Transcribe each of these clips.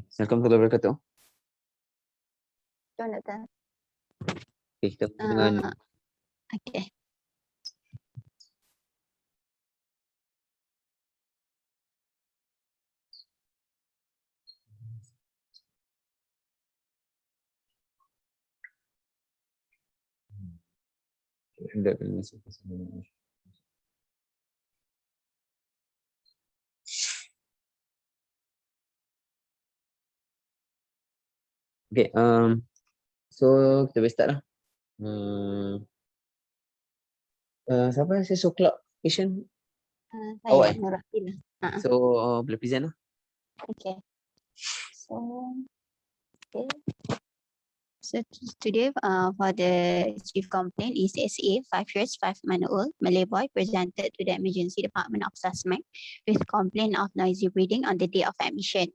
Assalamualaikum warahmatullahi wabarakatuh. Jonathan. Okay, kita dengan Okay. Okay, so kita boleh start lah. Siapa yang 6 o'clock patient? Saya Nuratina. So boleh present lah. Okay. Okay. So today, for the chief complaint is SA, 5 years, 5-month-old, Malay boy, presented to the emergency department of Asthma with complaint of noisy breathing on the day of admission.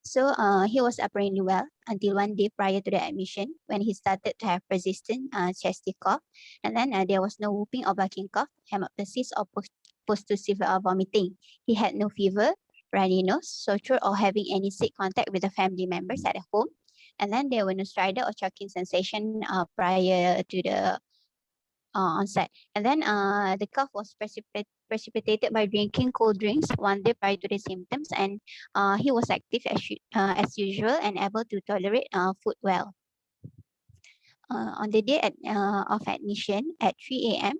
So he was apparently well until one day prior to the admission when he started to have persistent chesty cough, and then there was no whooping or barking cough, hemoptysis or post-tussive vomiting. He had no fever, runny nose, sore throat, or having any sick contact with the family members at home. And then there were no stridor or choking sensation prior to the onset. And then the cough was precipitated by drinking cold drinks one day prior to the symptoms, and he was active as usual and able to tolerate food well. On the day of admission at 3 a.m.,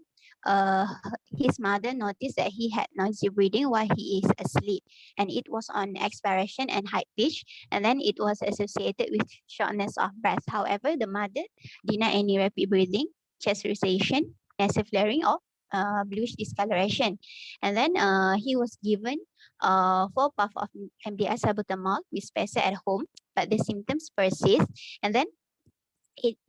his mother noticed that he had noisy breathing while he is asleep, and it was on expiration and high pitch, and then it was associated with shortness of breath. However, the mother denied any rapid breathing, chest recession, nasal flaring, or bluish discoloration. And then he was given 4 puffs of MDI salbutamol with spacer at home, but the symptoms persist. And then 8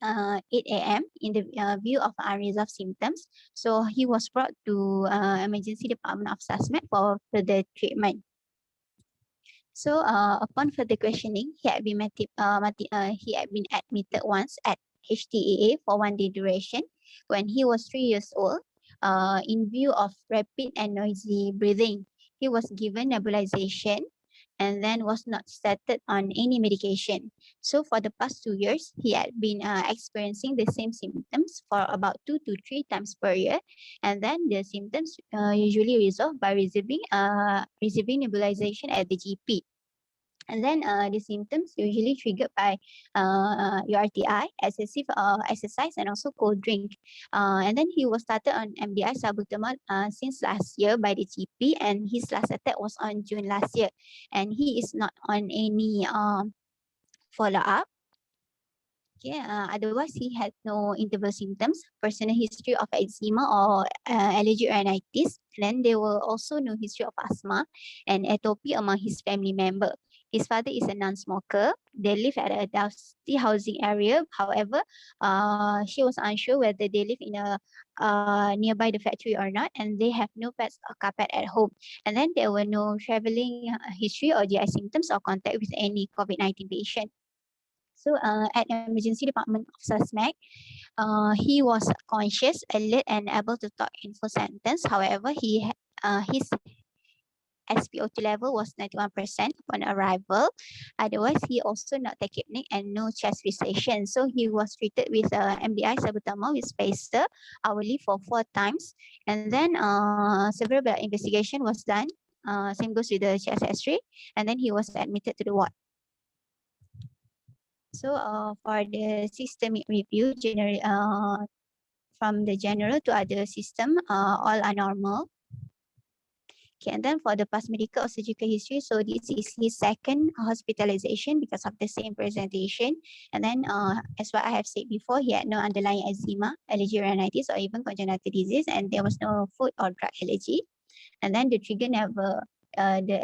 a.m. in the view of unresolved symptoms, so he was brought to emergency department of Asthma for further treatment. So upon further questioning, he had been admitted once at HTAA for 1 day duration when he was 3 years old. In view of rapid and noisy breathing, he was given nebulization and then was not started on any medication. So for the past 2 years, he had been experiencing the same symptoms for about 2 to 3 times per year. And then the symptoms usually resolve by receiving nebulization at the GP. And then the symptoms usually triggered by URTI, excessive exercise, and also cold drink. And then he was started on MDI salbutamol since last year by the GP, and his last attack was on June last year. And he is not on any follow-up. Okay, otherwise he had no interval symptoms, personal history of eczema or allergic rhinitis. Then there were also no history of asthma and atopy among his family member. His father is a non-smoker. They live at a dusty housing area. However, she was unsure whether they live in a nearby the factory or not, and they have no pets or carpet at home. And then there were no traveling history or GI symptoms or contact with any COVID-19 patient. So at emergency department of Susmac, he was conscious, alert, and able to talk in full sentence. However, his SpO2 level was 91% upon arrival. Otherwise, he also not tachypneic and no chest recession. So he was treated with MDI salbutamol with spacer hourly for 4 times. And then several blood investigation was done. Same goes with the chest X-ray. And then he was admitted to the ward. So for the systemic review, from the general to other system, all are normal. Okay, and then for the past medical or surgical history, so this is his second hospitalization because of the same presentation. And then as what I have said before, he had no underlying eczema, allergic rhinitis, or even congenital disease, and there was no food or drug allergy. And then the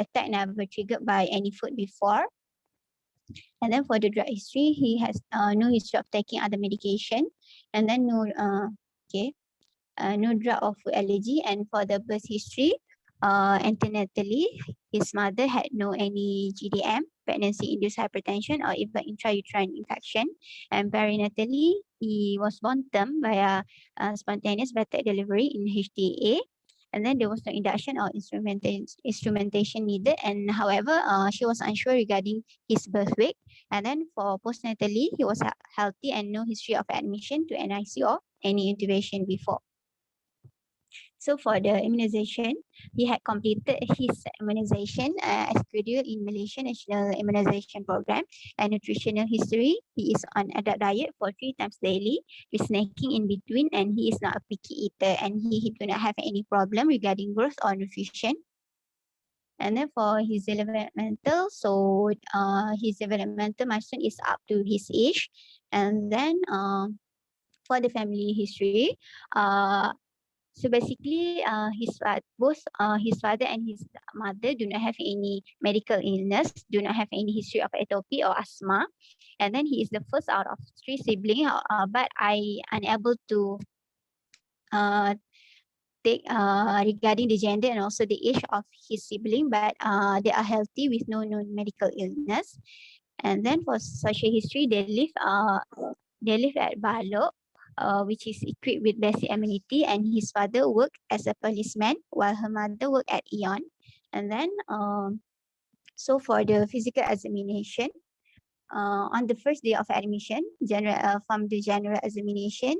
attack never triggered by any food before. And then for the drug history, he has no history of taking other medication, and then no drug or food allergy. And for the birth history, antenatally, his mother had no any GDM, pregnancy-induced hypertension, or even intrauterine infection. And perinatally, he was born term via spontaneous better delivery in HTA. And then there was no induction or instrumentation needed. And however, she was unsure regarding his birth weight. And then for postnatally, he was healthy and no history of admission to NICU or any intubation before. So for the immunization, he had completed his immunization as scheduled in Malaysian National Immunization Program and nutritional history. He is on adult diet for 3 times daily with snacking in between, and he is not a picky eater, and he do not have any problem regarding growth or nutrition. And then for his developmental, so his developmental milestone is up to his age. And then for the family history, so basically, both his father and his mother do not have any medical illness, do not have any history of atopy or asthma. And then he is the first out of 3 siblings, but I unable to uh, take regarding the gender and also the age of his sibling, but they are healthy with no known medical illness. And then for social history, they live at Balok, which is equipped with basic amenity, and his father worked as a policeman while her mother worked at Eon. And then so for the physical examination, on the first day of admission, from the general examination,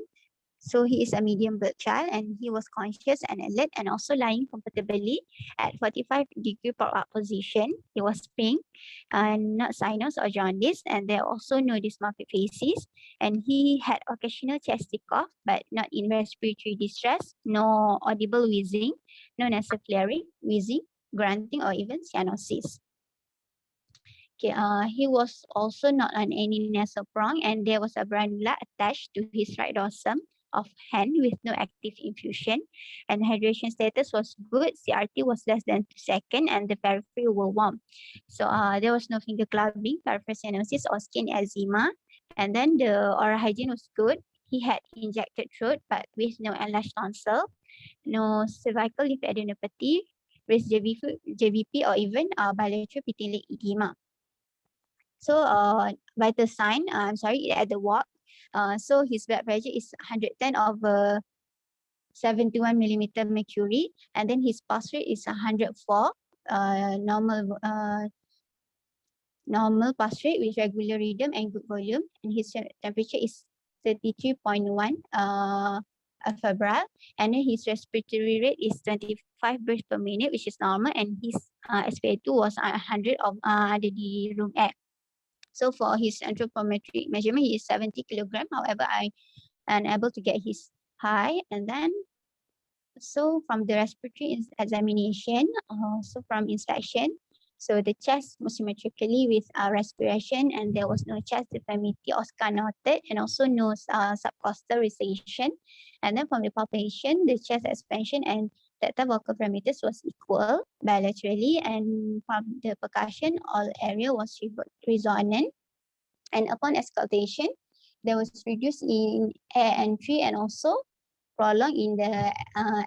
so he is a medium built child and he was conscious and alert and also lying comfortably at 45-degree pop-up position. He was pink and not sinus or jaundice, and there are also no dysmorphic faces. And he had occasional chesty cough, but not in respiratory distress, no audible wheezing, no nasal flaring, wheezing, grunting, or even cyanosis. Okay, he was also not on any nasal prong, and there was a branula attached to his right dorsum of hand with no active infusion, and hydration status was good. CRT was less than 2 seconds, and the periphery were warm. So there was no finger clubbing, peripheral cyanosis, or skin eczema. And then the oral hygiene was good. He had injected throat, but with no enlarged tonsil, no cervical lymphadenopathy, raised JVP, or even bilateral pitting leg edema. So vital sign, at the walk. So his blood pressure is 110/71 millimeter mercury, and then his pulse rate is 104, normal pulse rate with regular rhythm and good volume, and his temperature is 33.1 febrile, and then his respiratory rate is 25 breaths per minute, which is normal, and his SpO2 was 100 of the room air. So for his anthropometric measurement, he is 70 kilogram. However, I am able to get his high. And then, so from the respiratory examination, so from inspection, so the chest was symmetrically with respiration, and there was no chest deformity or scar noted, and also no subcostal recession. And then from the palpation, the chest expansion and tactile vocal parameters was equal bilaterally, and from the percussion, all area was resonant. And upon auscultation, there was reduced in air entry and also prolonged in the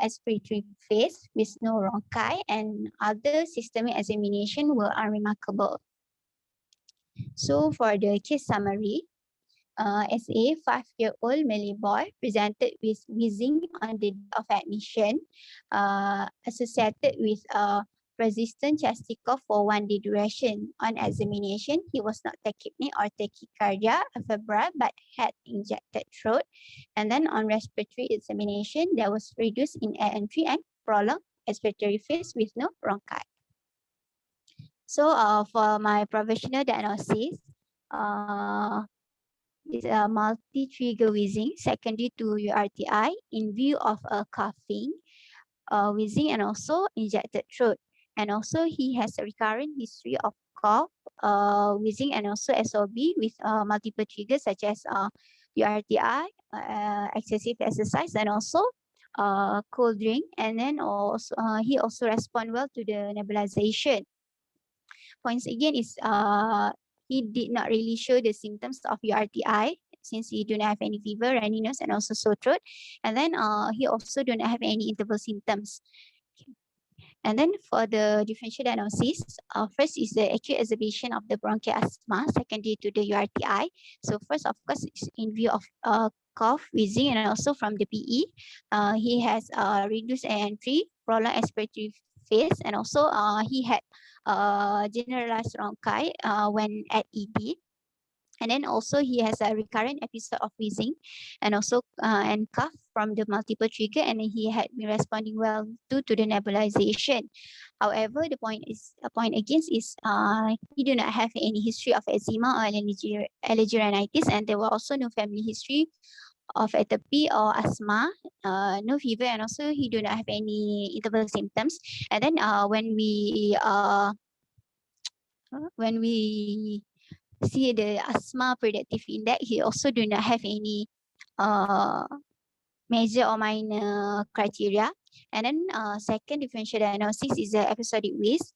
expiratory phase with no rhonchi, and other systemic examination were unremarkable. So for the case summary, as a 5-year-old Malay boy presented with wheezing on the day of admission, associated with persistent chesty cough for 1 day duration. On examination, he was not tachypneic or tachycardia, febrile, but had injected throat. And then on respiratory examination, there was reduced in air entry and prolonged expiratory phase with no rhonchi. So for my provisional diagnosis, is a multi-trigger wheezing secondary to URTI in view of a coughing, wheezing, and also injected throat. And also he has a recurrent history of cough, wheezing, and also SOB with multiple triggers such as URTI, excessive exercise, and also cold drink. And then also he also respond well to the nebulization. Points again is he did not really show the symptoms of URTI since he do not have any fever, runny nose, and also sore throat. And then he also do not have any interval symptoms. And then for the differential diagnosis, first is the acute exacerbation of the bronchial asthma, secondary to the URTI. So first, of course, is in view of cough, wheezing, and also from the PE. He has reduced entry, prolonged expiratory phase, and also he had generalized bronchi when at ED. And then also he has a recurrent episode of wheezing and also and cough from the multiple trigger, and he had been responding well to the nebulization. However, the point against is he do not have any history of eczema or allergy rhinitis, and there were also no family history of atopy or asthma, no fever, and also he do not have any interval symptoms. And then when we see the asthma predictive index, he also do not have any major or minor criteria. And then second differential diagnosis is the episodic wheeze.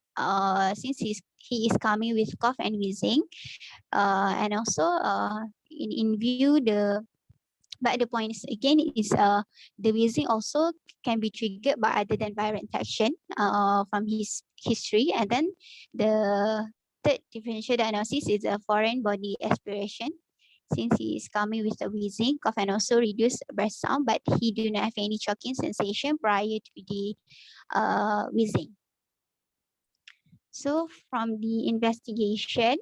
Since he is coming with cough and wheezing, and also in view but the point is again is the wheezing also can be triggered by other than viral infection from his history. And then the third differential diagnosis is a foreign body aspiration, since he is coming with the wheezing, cough, and also reduced breath sound, but he do not have any choking sensation prior to the wheezing. So from the investigation,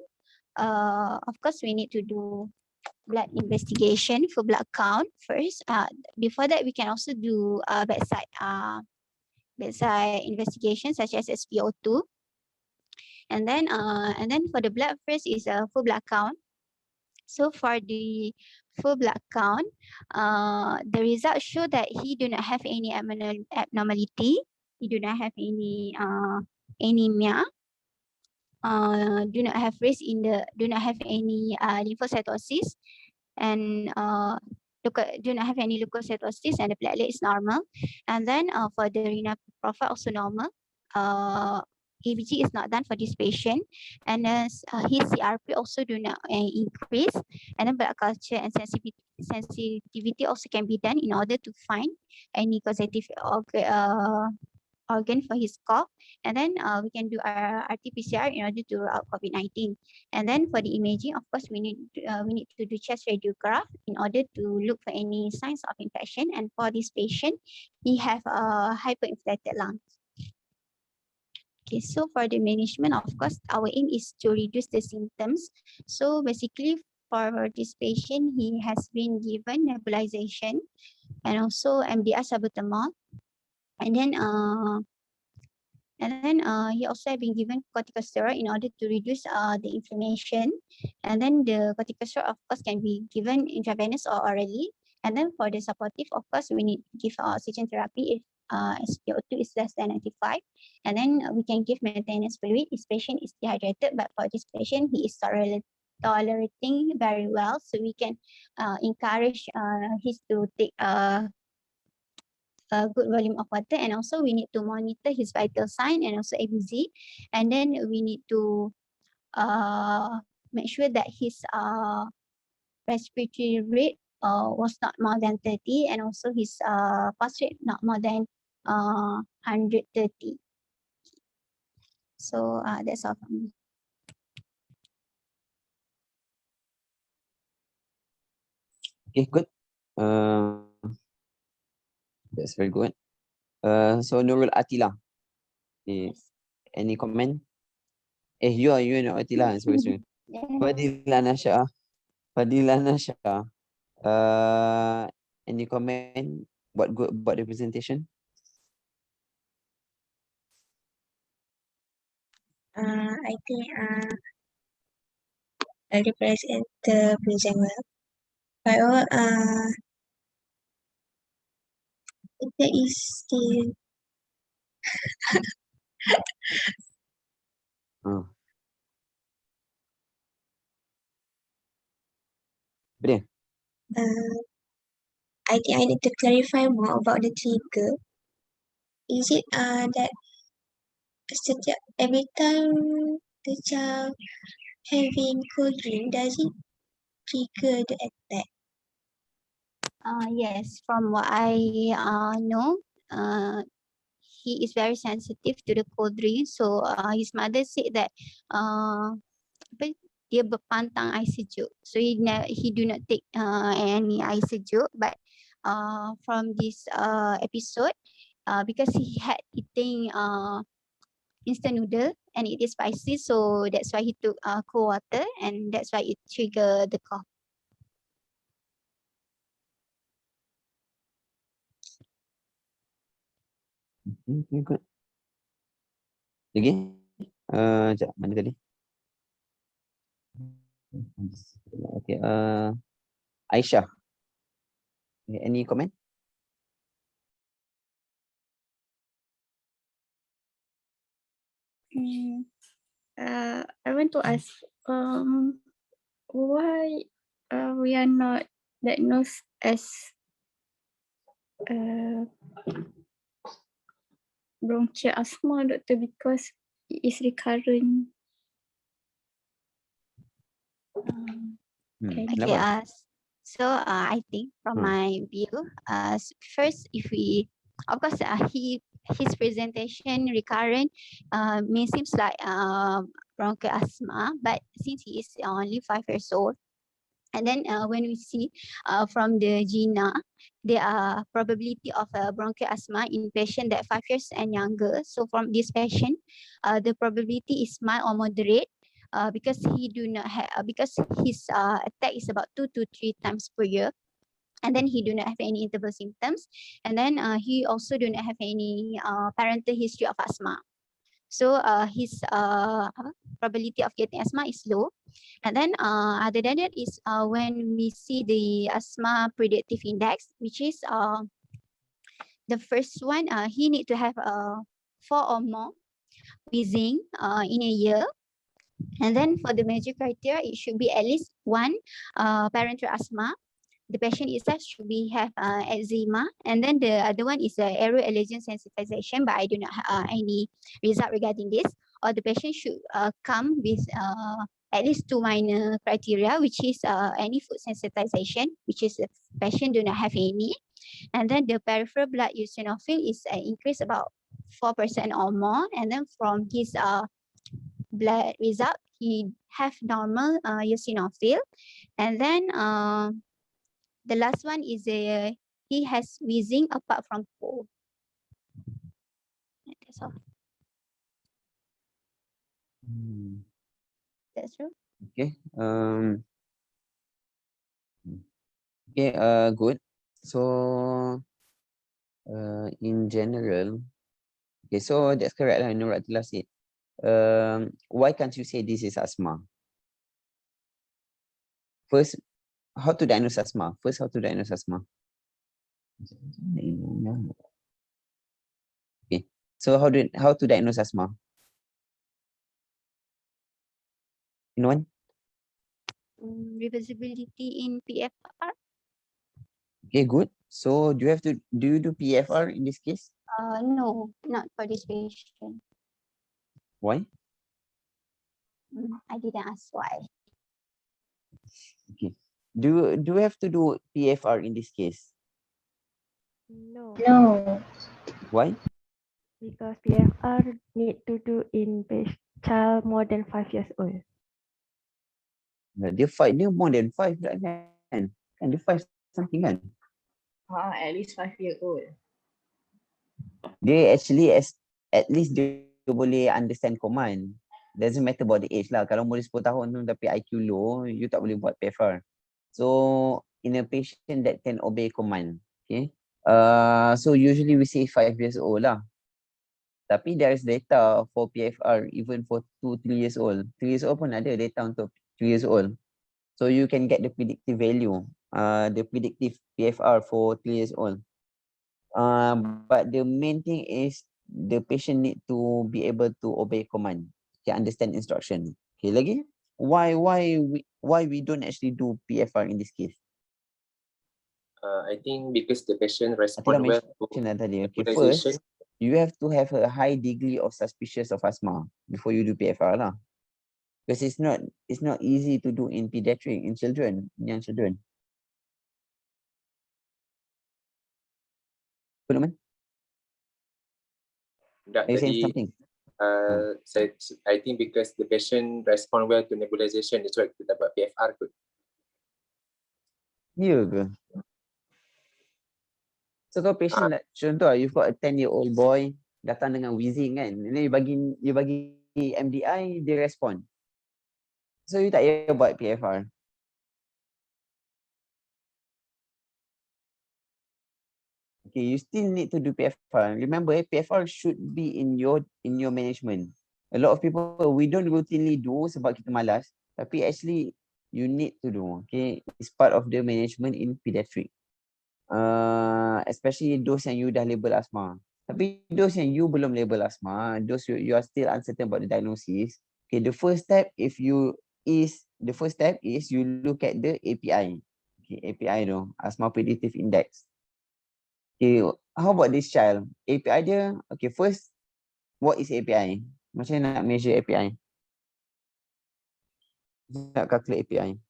of course we need to do blood investigation for blood count first. Before that, we can also do bedside investigation such as SpO2. And then for the blood first is a full blood count. So for the full blood count, the results show that he do not have any abnormality. He do not have any anemia. Do not have any lymphocytosis, and do not have any leukocytosis, and the platelet is normal. And then for the renal profile also normal. ABG is not done for this patient, and his CRP also do not increase. And then blood culture and sensitivity also can be done in order to find any causative organ for his cough. And then we can do our RT-PCR in order to rule out COVID-19. And then for the imaging, of course, we need to do chest radiograph in order to look for any signs of infection. And for this patient, he have hyperinflated lungs. Okay, so for the management, of course, our aim is to reduce the symptoms. So basically, for this patient, he has been given nebulization and also MDR salbutamol. And then he also have been given corticosteroid in order to reduce the inflammation. And then the corticosteroid, of course, can be given intravenous or orally. And then for the supportive, of course, we need to give oxygen therapy if SpO2 is less than 95. And then we can give maintenance fluid if patient is dehydrated. But for this patient, he is tolerating very well. So we can encourage him to take a good volume of water, and also we need to monitor his vital sign and also ABZ. And then we need to make sure that his respiratory rate was not more than 30, and also his pulse rate not more than 130. So that's all from me. Okay, good. That's very good. So Nurul Atila. Okay. Any comment? You know Atila. Sorry. Fadila Nasha. Any comment? What good about the presentation? I think I represent the present well. But there is still Boleh? I think I need to clarify more about the trigger. Is it that every time the child having cold drink, does it trigger the attack? Yes, from what I know, he is very sensitive to the cold drink. So his mother said that dia berpantang air sejuk. So he do not take any air sejuk, but from this episode, because he had eating instant noodle and it is spicy, so that's why he took cold water, and that's why it triggered the cough. Okay, good. Lagi? Sekejap, mana tadi? Okay, Aisyah. Any comment? I want to ask, why we are not diagnosed as bronchial asthma, doctor, because it is recurrent. Okay, Kenapa? so I think from my view, first, if we, of course, his presentation recurrent may seems like bronchial asthma, but since he is only 5 years old, and then when we see from the GINA, there are probability of bronchial asthma in patient that 5 years and younger. So from this patient, the probability is mild or moderate. Because he do not have because his attack is about 2 to 3 times per year, and then he do not have any interval symptoms, and then he also do not have any parental history of asthma. So his probability of getting asthma is low. And then other than that is when we see the asthma predictive index, which is the first one, he need to have 4 or more wheezing in a year. And then for the major criteria, it should be at least 1 parental asthma. The patient itself should have eczema, and then the other one is aero allergen sensitization, but I do not have any result regarding this. Or the patient should come with at least 2 minor criteria, which is any food sensitization, which is the patient do not have any, and then the peripheral blood eosinophil is increased about 4% or more, and then from his blood result, he have normal eosinophil, and then the last one is he has wheezing apart from cold. That's all. That's true. Okay. Okay. Good. So, in general, okay. So that's correct lah. Nur Atullah said. Why can't you say this is asthma? First, how to diagnose asthma? First, how to diagnose asthma? Okay. So how to diagnose asthma? You know one? Reversibility in PFR? Okay, good. So do you do PFR in this case? No, not for this patient. Why? I didn't ask why. Okay. Do you have to do PFR in this case? No, No. Why? because PFR need to do in child more than 5 years old. Dia more than 5 pula kan? Kan dia 5 something kan? At least 5 year old. Dia actually at least dia boleh understand command. Doesn't matter about the age lah. Kalau umur 10 tahun tu tapi IQ low, you tak boleh buat PFR. So in a patient that can obey command, okay. So usually we say 5 years old lah. Tapi there is data for PFR even for 2-3 years old. 3 years old pun ada data untuk 3 years old. So you can get the predictive value, the predictive PFR for 3 years old. But the main thing is the patient need to be able to obey command, can understand instruction. Okay, lagi? Why we don't actually do PFR in this case? I think because the patient I think I respond well mentioned that tadi. Okay, nebulization. first, you have to have a high degree of suspicious of asthma before you do PFR lah. Because it's not easy to do in pediatric, in young children. Are you saying Tadi something? I think because the patient respond well to nebulization, that's why kita dapat PFR kot. Ya ke? So kalau patient contoh you've got a 10-year-old boy datang dengan wheezing kan, and then you bagi MDI, dia respond. So you tak payah buat PFR. Okay, you still need to do PFR. Remember, PFR should be in your management. A lot of people, we don't routinely do sebab kita malas, tapi actually you need to do. Okay, it's part of the management in pediatric. Especially those yang you dah label asthma. Tapi those yang you belum label asthma, those you are still uncertain about the diagnosis. Okay, the first step is you look at the API. Okay, API tu, Asthma Predictive Index. Okay, how about this child? API dia, okay, first, what is API? Macam mana nak measure API? Nak calculate API.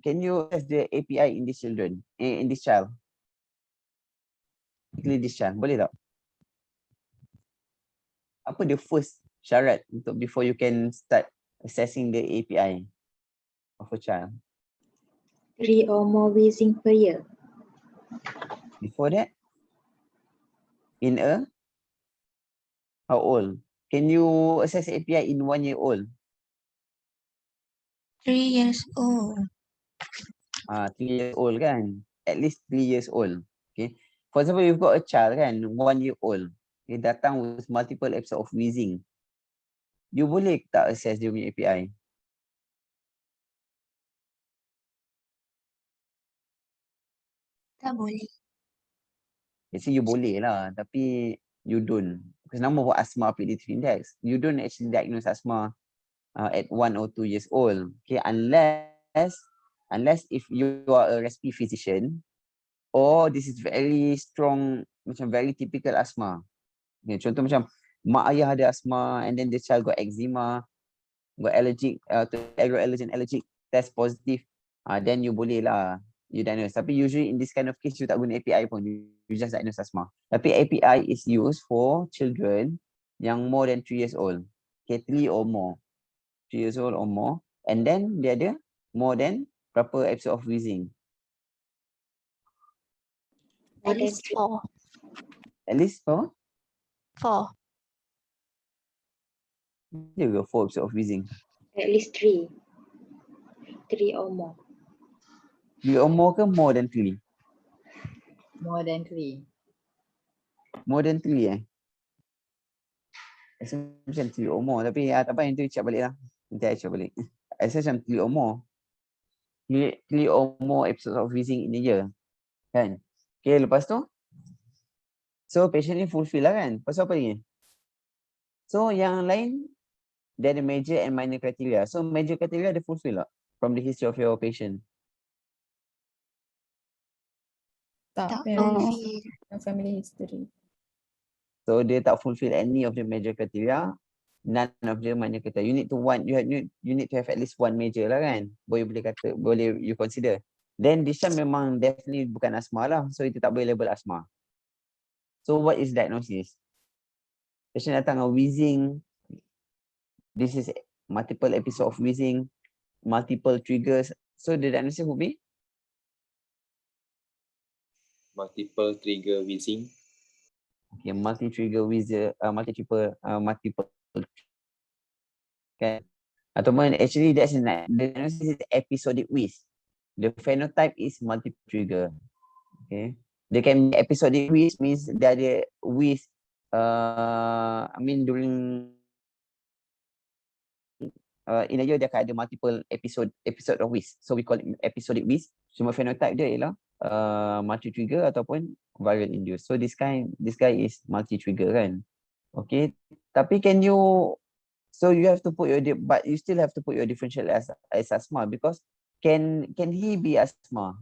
Can you assess the API in this children, in this child? Particularly this child, boleh tak? Apa the first syarat untuk before you can start assessing the API of a child? 3 or more wheezing per year. Before that, in a how old? Can you assess API in 1 year old? 3 years old. 3 years old kan? At least 3 years old. Okay. For example, you've got a child kan, 1 year old. Dia datang with multiple episodes of wheezing. You boleh tak assess dia punya API? Tak boleh. Actually you boleh lah, tapi you don't. Because nama buat asthma predictive index, you don't actually diagnose asthma at 1 or 2 years old. Okay, unless if you are a respiratory physician or this is very strong, macam very typical asthma. Okay, contoh macam mak ayah ada asthma and then the child got eczema, got allergic to agro-allergen allergic, test positive, then you boleh lah you diagnose. Tapi usually in this kind of case you tak guna API pun, you just diagnose asthma. Tapi API is used for children yang more than 3 years old. Okay, 3 or more. 3 years old or more. And then dia ada more than berapa episode of wheezing? At least 4. At least 4? 4. Dia ke 4 episode of wheezing? At least 3. 3 or more. 3 or more ke more than 3? More than 3. More than 3 Rasa macam 3 or more, tapi tak apa, yang tu check balik lah. Nanti I check balik. Rasa macam 3 or more. 3 or more episodes of wheezing in a year. Kan? Okay, lepas tu. So, patient ni fulfill lah kan? Pasal apa lagi? So, yang lain, dia ada major and minor criteria. So, major criteria ada fulfill tak? From the history of your patient. Tak, fulfill. no family history. So, dia tak fulfill any of the major criteria. None of the minor criteria. You need to have at least one major lah kan? Boleh you consider. Then this one memang definitely bukan asthma lah. So itu tak boleh label asthma. So what is diagnosis? Patient datang dengan wheezing. This is multiple episode of wheezing. Multiple triggers. So the diagnosis would be? Multiple trigger wheezing. Okay, multi-trigger wheezer, multiple kan? Ataupun actually that's the diagnosis is episodic wheeze. The phenotype is multiple trigger. Okay. They can be episodic wheeze means dia ada wheeze during in a year dia akan ada multiple episode of wheeze. So we call it episodic wheeze. Cuma phenotype dia ialah multi-trigger ataupun viral induced. So this guy is multi-trigger kan. Okay. Tapi so you have to put but you still have to put your differential as asthma, because can he be asthma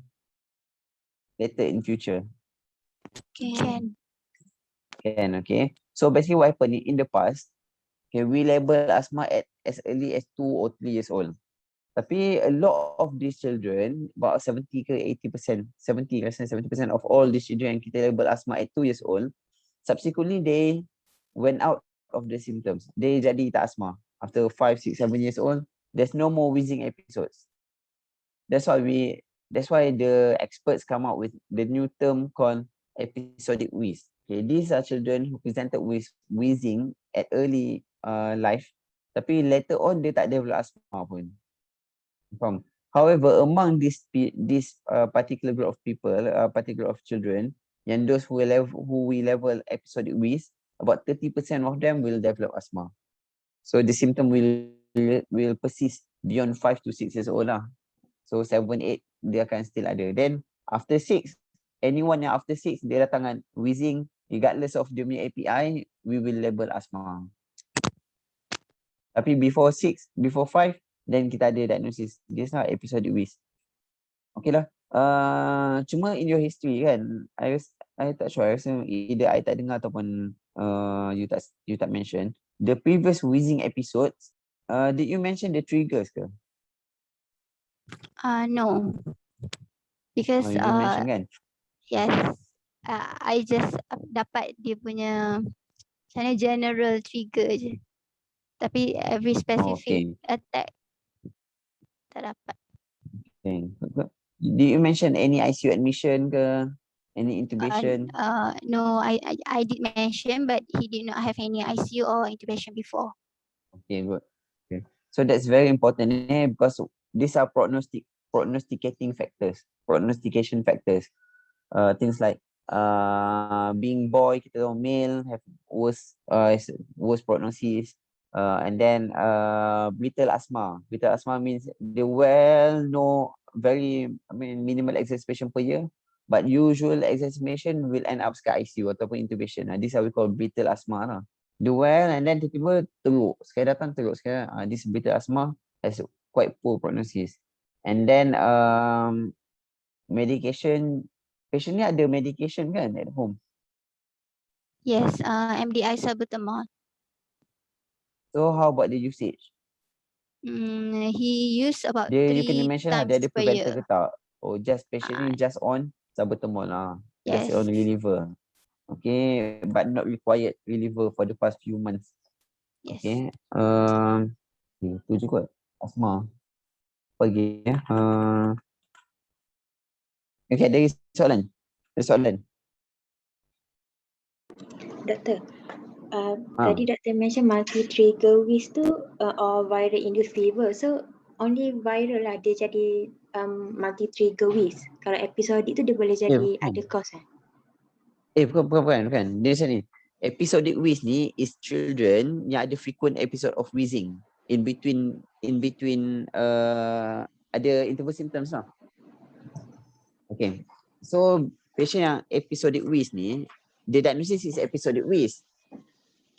later in future? Can. Can, okay. So basically what happened in the past, okay, we label asthma at as early as 2 or 3 years old. Tapi a lot of these children, about 70 ke 80%, 70% of all these children yang kita label asthma at 2 years old, subsequently they went out of the symptoms. They jadi tak asthma. After 5, 6, 7 years old, there's no more wheezing episodes. That's why the experts come out with the new term called episodic wheeze. Okay, these are children who presented with wheezing at early life, tapi later on dia tak develop asthma pun. Faham? However, among this particular group of people, particular of children, and those who we level episodic wheeze, about 30% of them will develop asthma. So the symptom will persist beyond 5 to 6 years old lah. So 7, 8 dia akan still ada. Then after 6, anyone yang after 6 dia datangan wheezing, regardless of dia punya API, we will label asthma. Tapi before 6, before 5, then kita ada diagnosis. This lah episodic wheeze. Okay lah. Cuma in your history kan, I tak sure. I rasa either I tak dengar ataupun you tak mention. The previous wheezing episodes, did you mention the triggers ke? No. Because You didn't mention kan? yes, I just dapat dia punya macam mana general trigger je. Tapi every specific attack tak dapat. Okay. Did you mention any ICU admission ke? Any intubation? No, I did mention, but he did not have any ICU or intubation before. Okay, good. Okay. So that's very important because these are prognostication factors. Things like being boy, kita tahu male have worse prognosis. And then brittle asthma. Brittle asthma means the minimal exacerbation per year, but usual exacerbation will end up kat ICU ataupun intubation. This are we call brittle asthma lah. The and then tiba-tiba teruk. Sekali datang teruk. Sekali this brittle asthma has quite poor prognosis. And then medication, patient ni ada medication kan at home? Yes, MDI salbutamol. So how about the usage? He used about You 3 can mention lah, dia ada times per preventer year. ke tak? Or just patient ni just on salbutamol lah. Yes. Just on reliever. Okay, but not required reliever for the past few months. Yes. Okay. Itu je kot. Asma. Apa lagi ya? Okay, ada soalan? Ada soalan? Doktor, tadi doktor mention multi-trigger wheeze tu or viral induced fever. So only viral lah dia jadi multi-trigger wheeze. Kalau episodik tu dia boleh jadi ada cause kan? Bukan. Dia macam ni. Episodic wheeze ni is children yang ada frequent episode of wheezing in between ada interval symptoms lah. Okay. So patient yang episodic wheeze ni, the diagnosis is episodic wheeze.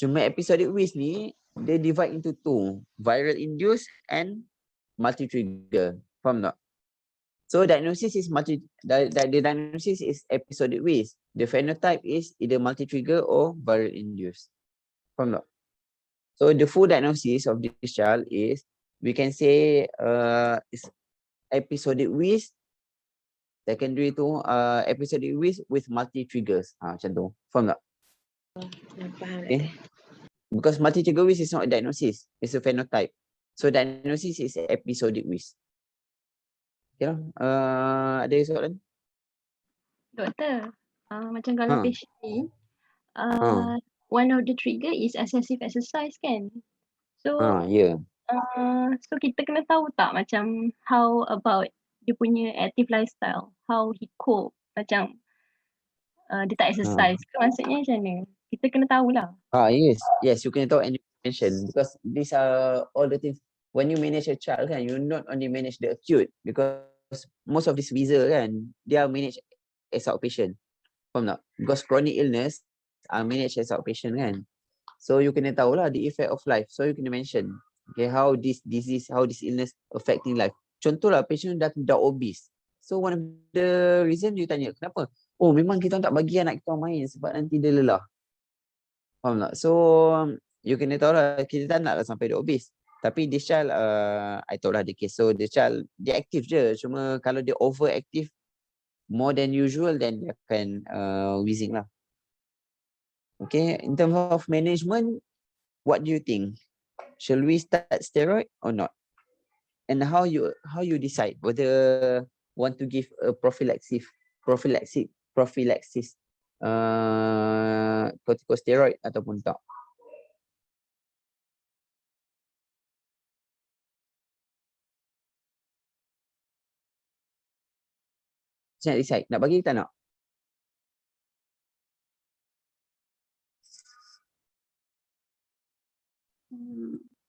Cuma episodic wheeze ni dia divide into 2, viral induced and multi-trigger. Faham tak? So diagnosis is the diagnosis is episodic wheeze. The phenotype is either multi-trigger or viral induced. Faham tak? So the full diagnosis of this child is, we can say is episodic wheeze. Secondary tu episodic wheeze with multi-triggers. Macam tu. Faham tak? Faham. Okay. Because multi-trigger wheeze is not a diagnosis. It's a phenotype. So diagnosis is episodic wheeze. Okay lah. Ada soalan? Doktor, macam kalau patient ni, one of the trigger is excessive exercise kan? So, so kita kena tahu tak macam how about dia punya active lifestyle, how he cope, macam dia tak exercise ke maksudnya macam mana? Kita kena tahulah. Yes, you kena tahu and you mention, because these are all the things. When you manage a child kan, you not only manage the acute, because most of these wheezer kan, they are managed as outpatient. Faham tak? Because chronic illness are managed as outpatient kan. So you kena tahulah the effect of life. So you kena mention, okay, how this disease, how this illness affecting life. Contohlah patient dah obese. So one of the reason you tanya, kenapa? Oh, memang kita tak bagi anak kita main sebab nanti dia lelah. Faham tak? So you kena tahulah, kita tak naklah sampai dia obese. Tapi this child, I tahu lah the case. So the child, dia aktif je. Cuma kalau dia overactive more than usual, then dia akan wheezing lah. Okay, in terms of management, what do you think? Shall we start steroid or not? And how you decide whether want to give a prophylaxis corticosteroid ataupun tak? Nak decide, nak bagi tak nak?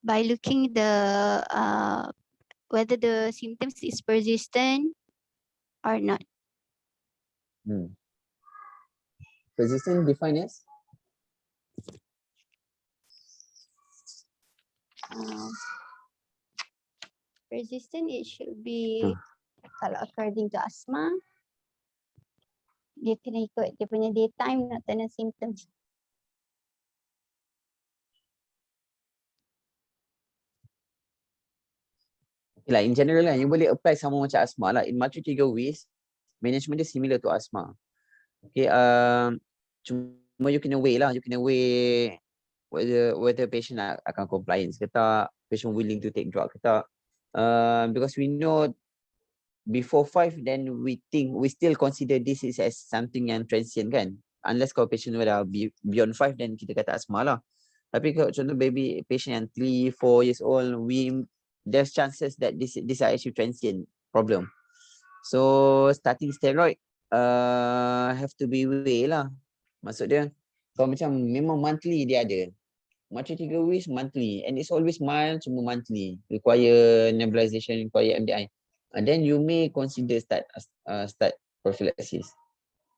By looking the whether the symptoms is persistent or not. Persistent defined as? Persistent, it should be kalau according to asthma, dia kena ikut dia punya daytime nocturnal symptoms. Like in general lah, you boleh apply sama macam asthma lah. In multi trigger wheeze, management dia similar to asthma. Okay, cuma you kena weigh lah, you kena weigh whether patient akan compliance ke tak, patient willing to take drug ke tak. Because we know before 5, then we still consider this is as something yang transient kan. Unless kalau patient dah beyond 5, then kita kata asthma lah. Tapi kalau contoh baby patient yang 3, 4 years old, there's chances that this are actually transient problem. So starting steroid have to be way lah. Maksud dia kalau macam memang monthly dia ada. Macam 3 weeks monthly and it's always mild, cuma monthly. Require nebulization, require MDI. And then you may consider start prophylaxis.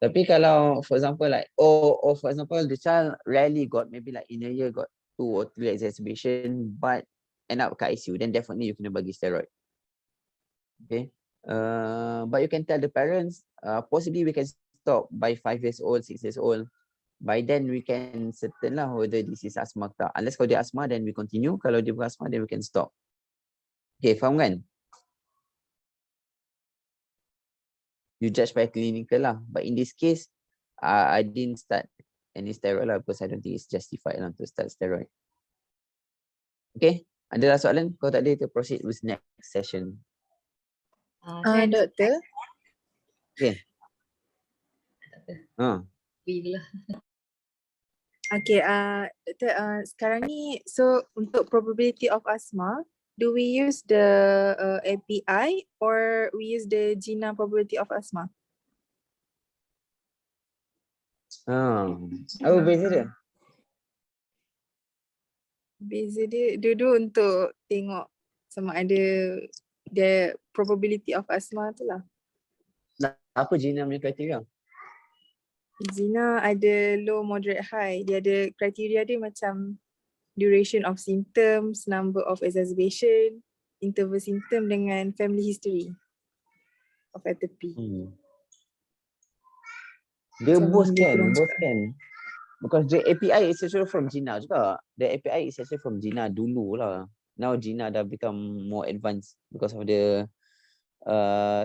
Tapi kalau for example like or for example the child rarely got maybe like in a year got 2 or 3 exacerbation but end up kat ICU, then definitely you kena bagi steroid. Okay. But you can tell the parents, possibly we can stop by 5 years old, 6 years old. By then we can certain lah whether this is asthma tak. Unless kalau dia asthma, then we continue. Kalau dia bukan asthma, then we can stop. Okay, faham kan? You judge by clinical lah. But in this case, I didn't start any steroid lah because I don't think it's justified lah to start steroid. Okay, ada soalan? Kalau tak ada, kita proceed with next session. Doktor. Okay. Bila. Okay, doktor, sekarang ni, so untuk probability of asthma, do we use the API or we use the GINA probability of asthma? Apa beza dia? Beza dia dulu untuk tengok sama ada the probability of asthma tu lah. Apa GINA punya kriteria? GINA ada low, moderate, high. Dia ada kriteria dia macam duration of symptoms, number of exacerbation, interval symptom dengan family history of atopy. Dia Macam both dia can. kurang cakap. Because the API is actually from GINA juga. The API is actually from GINA dulu lah. Now GINA dah become more advanced because of the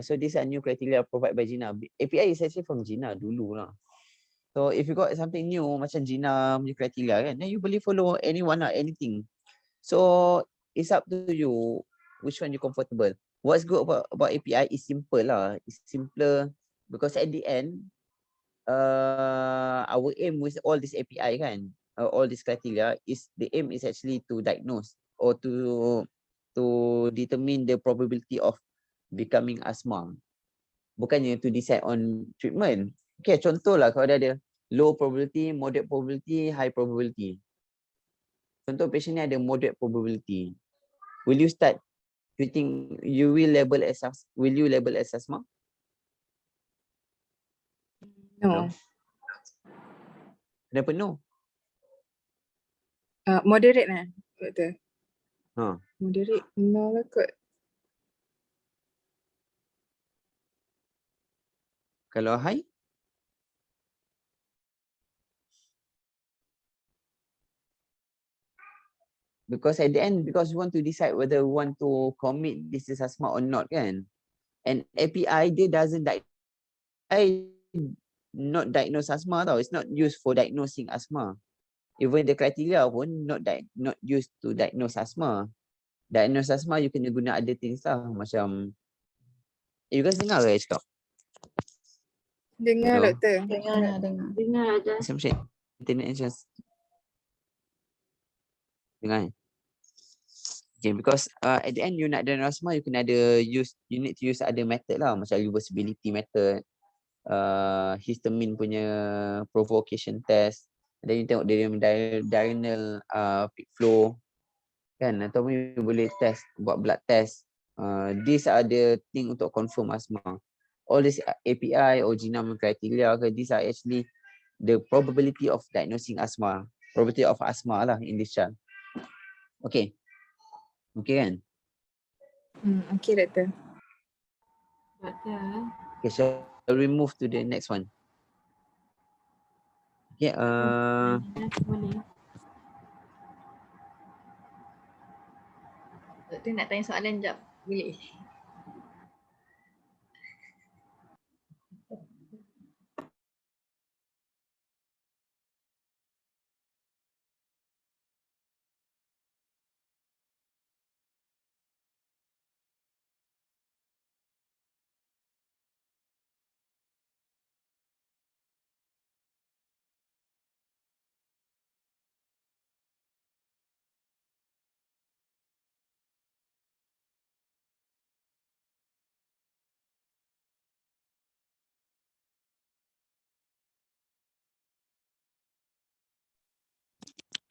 so these are new criteria provided by GINA. API is actually from GINA dulu lah. So if you got something new macam GINA punya criteria kan, then you boleh follow anyone lah, anything. So it's up to you which one you comfortable. What's good about API is simple lah. It's simpler because at the end our aim with all this API kan, all this criteria is the aim is actually to diagnose or to determine the probability of becoming asthma. Bukannya to decide on treatment. Okay, contoh lah kalau dia ada low probability, moderate probability, high probability. Contoh patient ni ada moderate probability. Will you start treating, will you label as asthma? No. Kenapa no? Moderate lah, betul. Ha. Moderate, no lah kot. Kalau high? Because at the end, because we want to decide whether we want to commit this is asthma or not, kan? And API dia doesn't not diagnose asthma tau. It's not used for diagnosing asthma. Even the criteria pun not used to diagnose asthma. Diagnose asthma you kena guna other things lah, macam you guys dengar ke cakap? Dengar Hello? doktor. Dengar aja. Macam internet just dengar. Okay, because at the end you nak diagnose asthma, you need to use other method lah, macam reversibility method, histamine punya provocation test, dan you tengok dia diurnal peak flow, kan, atau you boleh test, buat blood test. These are the thing untuk confirm asthma. All this API or genome criteria, these are actually the probability of diagnosing asthma, probability of asthma lah in this child. Okay. Okay kan? Okay doktor. Okay, shall we move to the next one? Okay, Boleh. Doktor nak tanya soalan jap. Boleh?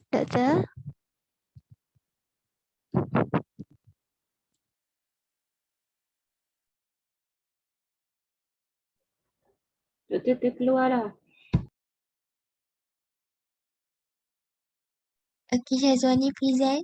Doktor? Doktor terkeluar dah. Okay, Syazwani present.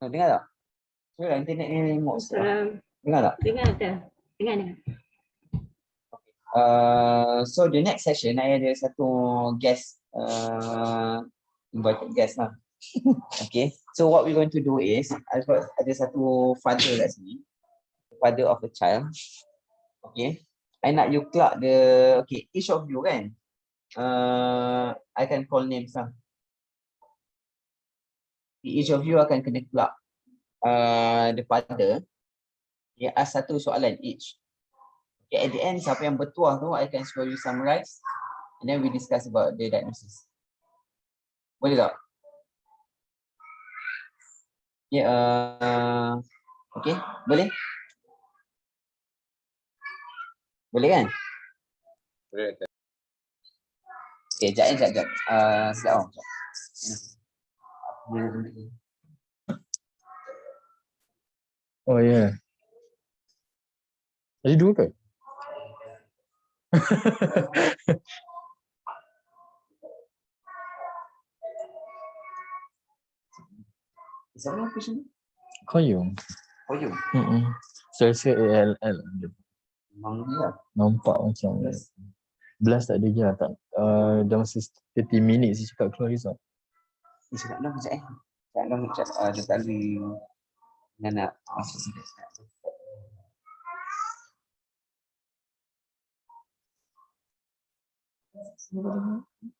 dengar tak? Sorry, internet ni remote. Salam. Dengar tak? Dengar doktor. Dengar. So the next session, I ada satu guest, invited guest lah. Okay, so what we're going to do is, ada satu father kat sini, father of a child. Okay, I nak you clark okay, each of you kan, I can call names lah. Each of you akan kena clark the father. Okay, ask satu soalan each. Okay, at the end, siapa yang bertuah tu, I can slowly summarize and then we discuss about the diagnosis. Boleh tak? Okay, okay, boleh? Boleh kan? Boleh. Okay, sekejap. Sekejap. Oh ya. Yeah. Tadi dua ke? Siapa question? Koyong. Koyong? Selesa ALL. Memang dia. Nampak macam Blast tak ada je lah. Dalam 30 minit saya cakap keluar result. Cakap dah macam Cakap dah macam dia tadi nak masuk sini.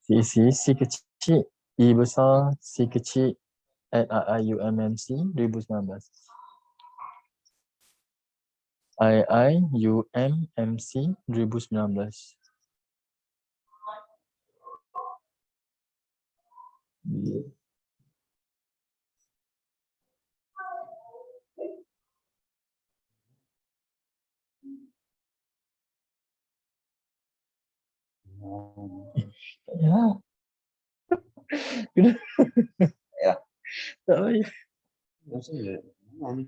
C kecil, E besar, C kecil, @IIUMMC 2019. IIUMMC 2019. Ya. Ya. Tak payah. Macam mana?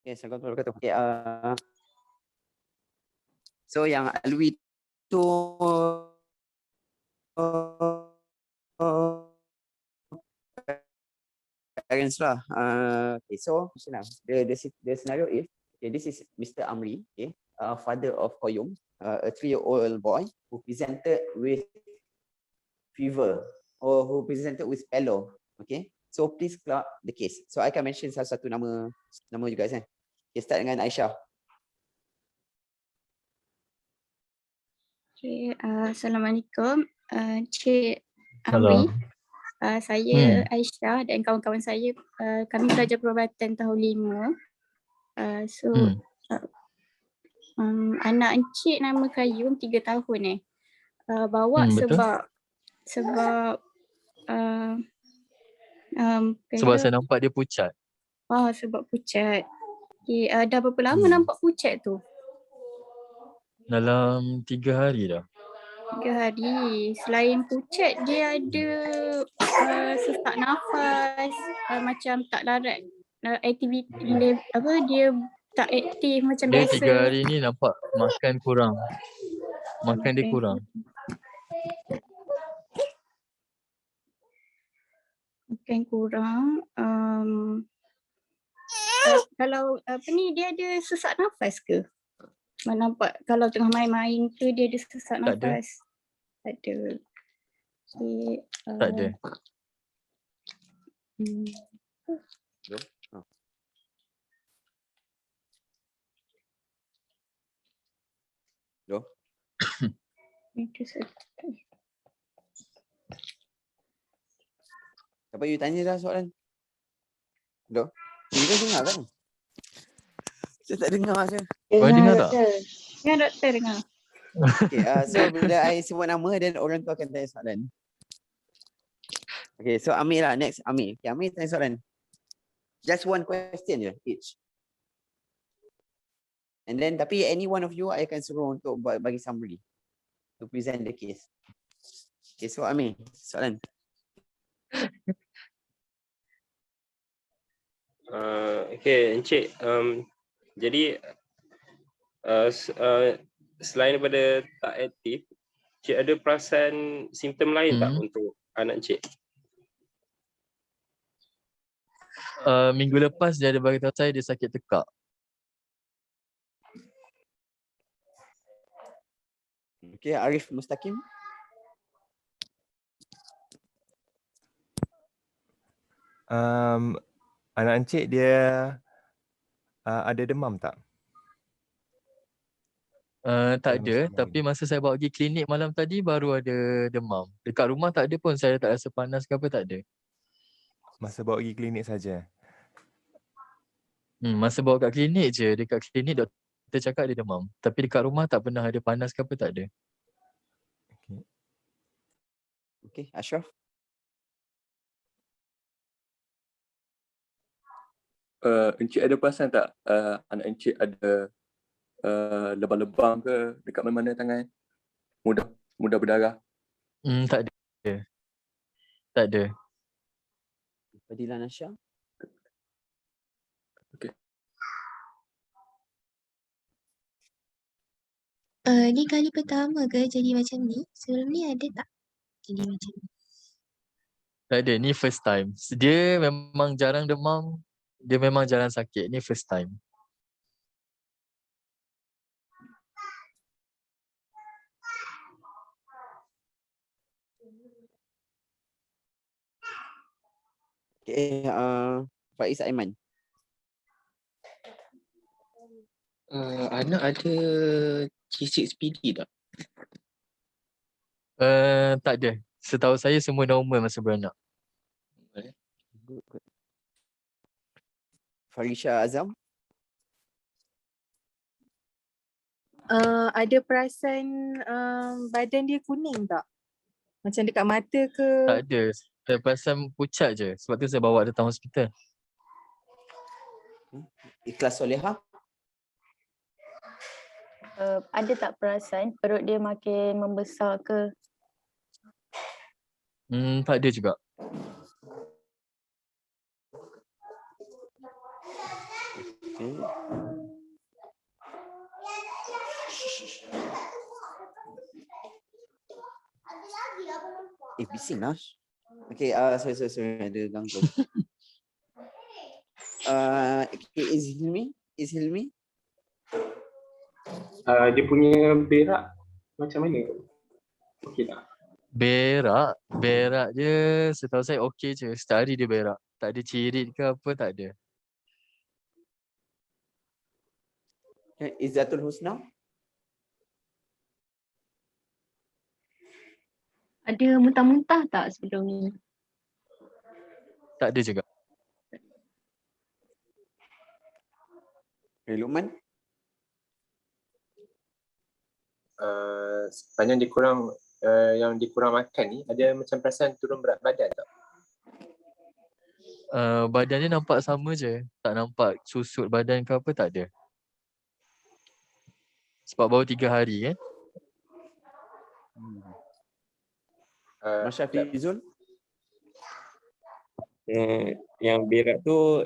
Okay, saya kata okay, so yang Alwi tu parents lah. Okay, so the scenario is okay, this is Mr. Amri, okay, father of Koyum, a 3-year-old boy who presented with fever or who presented with palo. Okay, so please clear the case. So I can mention salah satu nama you guys kan. Okay, start dengan Aisyah. Okay, Assalamualaikum, Cik Amri. Saya Aisyah dan kawan-kawan saya, kami pelajar perubatan tahun 5. Anak encik nama Qayyum 3 tahun bawa sebab sebab saya nampak dia pucat. Sebab pucat. Okay, dah berapa lama nampak pucat tu? Dalam 3 hari dah. 3 hari. Selain pucat, dia ada sesak nafas, macam tak larat aktiviti, dia tak aktif macam Dia biasa. 3 hari ni nampak makan kurang. Makan dia kurang. Makan kurang. Kalau dia ada sesak nafas ke? Nampak kalau tengah main-main tu dia ada sesak nafas. Tak ada. Okay, tak ada. Siapa you tanya dah soalan? You guys dengar kan? Saya tak dengar je. Dengar tak? Dengar doktor, dengar. Okay, so bila I sebut nama dan orang tu akan tanya soalan. Okay, so Amir lah, next Amir. Okay, Amir tanya soalan. Just one question je each. And then tapi any one of you I akan suruh untuk bagi summary to present the case. Okay, so Amir, soalan. Okay, Encik. Jadi selain daripada tak aktif, Encik ada perasan simptom lain tak untuk anak Encik? Minggu lepas dia ada beritahu saya dia sakit tekak. Okay, Arif Mustaqim. Anak encik dia ada demam tak? Tak ada, tapi masa saya bawa pergi klinik malam tadi baru ada demam. Dekat rumah tak ada pun, saya tak rasa panas ke apa, tak ada. Masa bawa pergi klinik saja. Masa bawa kat klinik je, dekat klinik doktor cakap dia demam. Tapi dekat rumah tak pernah ada panas ke apa, tak ada. Okay, Ashraf. Encik ada perasan tak anak encik ada lebam-lebam ke dekat mana-mana tangan? Mudah berdarah? Tak ada. Tak ada. Fadilah Nasha. Okay. Ni kali pertama ke jadi macam ni? Sebelum ni ada tak jadi macam ni? Tak ada, ni first time. Dia memang jarang demam, dia memang jarang sakit. Ni first time. Okay, Faiz Aiman. Anak ada C6PD tak? Tak ada. Setahu saya semua normal masa beranak. Good. Farisha Azam. Ada perasan badan dia kuning tak? Macam dekat mata ke? Tak ada. Saya perasan pucat je. Sebab tu saya bawa datang hospital. Ikhlas Soleha. Ada tak perasan perut dia makin membesar ke? Tak ada juga. Okay. Bising lah. Okay, sorry, ada gangguan. Okay, is Hilmi? Dia punya berak macam mana? Okey tak? Berak je setahu saya okey je. Setiap hari dia berak. Tak ada cirit ke apa, tak ada. Okay, Izzatul Husna? Ada muntah-muntah tak sebelum ni? Tak ada juga. Okay, Luqman? Sepanjang yang dikurang makan ni, ada macam perasan turun berat badan tak? Badan dia nampak sama je. Tak nampak susut badan ke apa, tak ada. Sebab baru 3 hari kan. Masya Fizul? Yang berak tu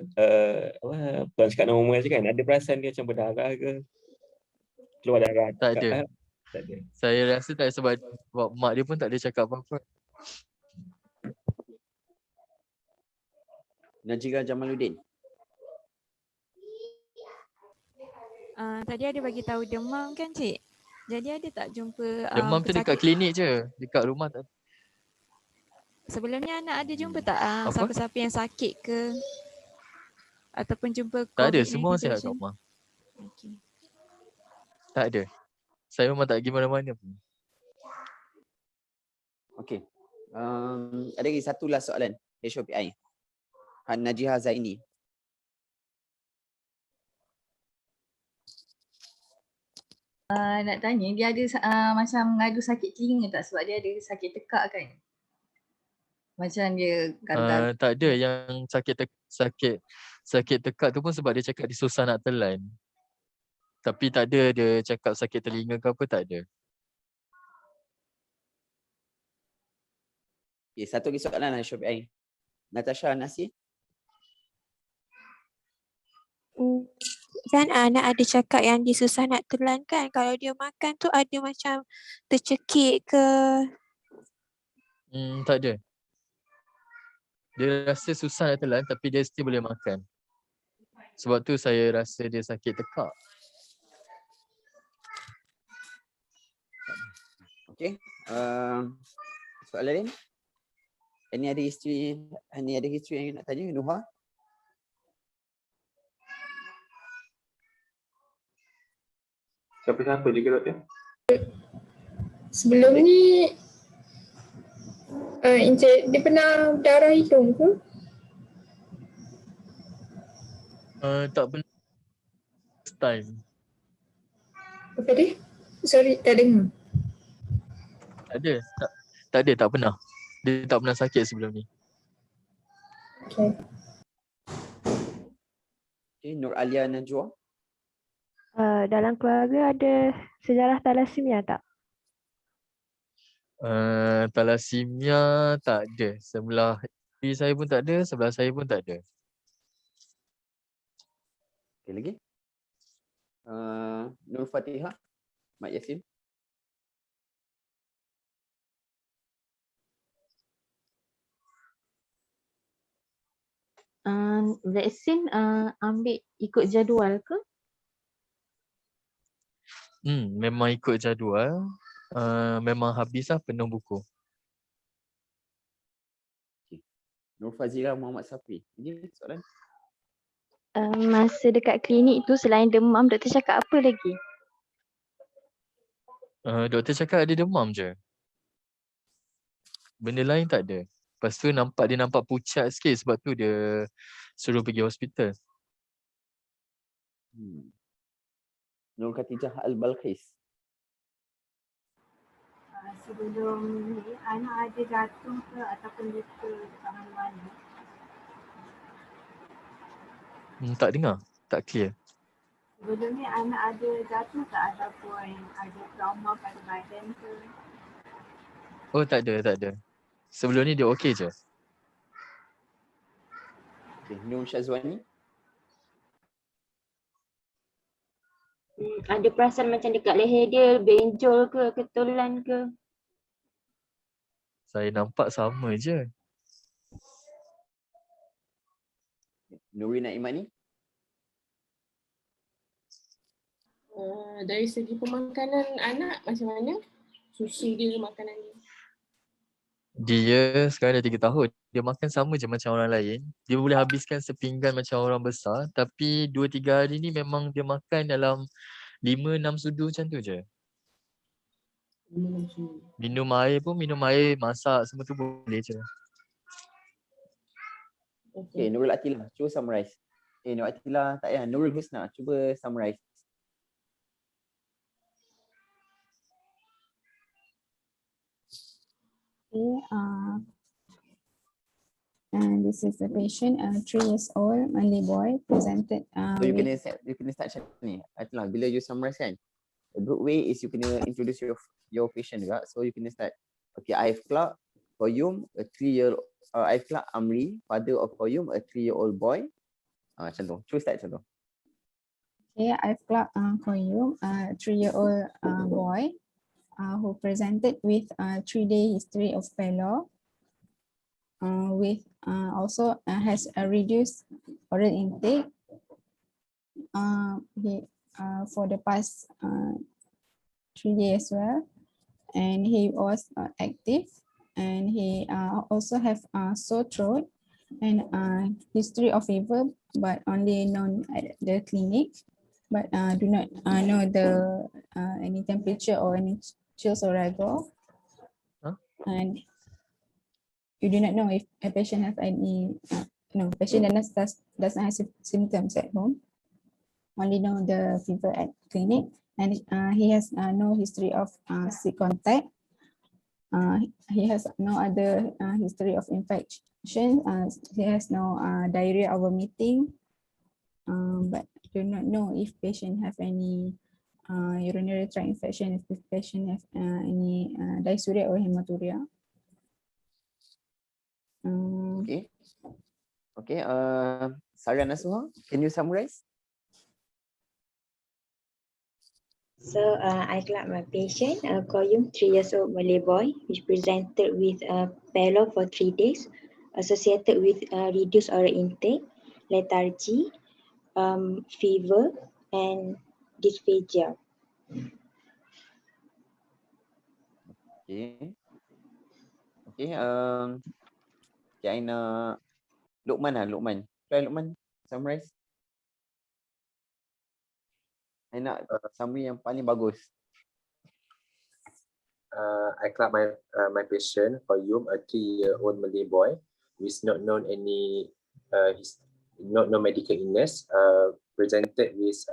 bukan cakap normal je kan? Ada perasan dia macam berdarah ke? Keluar darah? Tak ada. Tak ada. Saya rasa tak sebab mak dia pun tak ada cakap apa-apa. Najira Jamaluddin? Tadi ada bagi tahu demam kan, Cik? Jadi ada tak jumpa Demam tu dekat klinik je. Dekat rumah tak. Sebelum ni anak ada jumpa tak Apa? siapa-siapa yang sakit ke? Ataupun jumpa Tak ada, COVID-19 semua orang sihat kat patient? rumah. Okay. Tak ada. Saya memang tak pergi mana-mana pun. Okay. Ada lagi satu last soalan. HOPI. Najiha Zaini. Nak tanya, dia ada macam mengadu sakit telinga tak? Sebab dia ada sakit tekak kan? Macam dia gatal. Tak ada yang sakit tekak tu pun sebab dia cakap dia susah nak telan. Tapi tak ada dia cakap sakit telinga ke apa, tak ada. Okay, satu lagi soalan HOPI. Natasha Nasir. Kan anak ada cakap yang dia susah nak telan kan. Kalau dia makan tu ada macam tercekik ke. Tak ada. Dia rasa susah nak telan tapi dia still boleh makan. Sebab tu saya rasa dia sakit tekak. Okay. Soalan lain? Ini ada history yang nak tanya, Nuha? Siapa-siapa juga doktor? Sebelum ni Encik, dia pernah darah hidung ke? Tak pernah. First time. Apa dia? Sorry, tak dengar. Tak ada, tak pernah. Dia tak pernah sakit sebelum ni. Okay. Okay, Nur Alia Najwa. Dalam keluarga ada sejarah thalassemia tak? Thalassemia tak ada. Sebelah isteri saya pun tak ada, sebelah saya pun tak ada. Okay, lagi? Nur Fatihah. Mak Yasin. Vaksin ambil ikut jadual ke? Memang ikut jadual. Memang habis lah penuh buku. Nur Fazira Muhammad Safi. Ini soalan. Masa dekat klinik tu selain demam, doktor cakap apa lagi? Doktor cakap ada demam je. Benda lain tak ada. Lepas tu dia nampak pucat sikit, sebab tu dia suruh pergi hospital. Nur Khatijah Al-Balqis. Sebelum ni anak ada jatuh ke ataupun luka dekat mana-mana? Tak dengar, tak clear. Sebelum ni anak ada jatuh ke ataupun ada trauma pada badan ke? Oh, tak ada. Sebelum ni dia okey je. Nur Syazwani. Ada perasan macam dekat leher dia benjol ke, ketulan ke? Saya nampak sama je. Nurina Imani. Dari segi pemakanan anak macam mana? Susu dia, makanan dia. Dia sekarang dah 3 tahun. Dia makan sama je macam orang lain. Dia boleh habiskan sepinggan macam orang besar. Tapi 2-3 hari ni memang dia makan dalam 5-6 sudu macam tu je. Minum air masak semua tu boleh je. Okay, Nurul Atila, cuba summarize. Nurul Atila tak payah, Nurul Husna, cuba summarize. Okay, and this is the patient, 3 years old, Malay boy, presented So you kena start macam ni. Atila, bila you summarize kan, a good way is you kena introduce your patient juga. So you kena start. Okay, I've Clark, Koyum, a 3-year-old, I've Clark Amri, father of Koyum, a 3-year-old boy. Macam tu, cuba start macam tu. Okay, I've Clark Koyum, a 3-year-old boy who presented with a 3-day history of pelo, with also has a reduced oral intake for the past 3 days as well, and he was active, and he also have sore throat and history of fever, but only known at the clinic, but do not know any temperature or any chills or rigor. And you do not know if a patient has any patient does not have symptoms at home, only know the fever at clinic, and he has no history of sick contact. He has no other history of infection. He has no diarrhea or vomiting, but do not know if patient have any urinary tract infection, if patient have any dysuria or hematuria. Okay, Sarah Nasuha, can you summarize? So I got my patient, Koyum, 3 years old Malay boy, which presented with pelo for 3 days, associated with reduced oral intake, lethargy, fever, and dysphagia. Okay, Aina Luqman. Try Luqman, summarize. I nak summary yang paling bagus. I clap my patient for Yum, a 3-year-old Malay boy with not known any no medical illness, presented with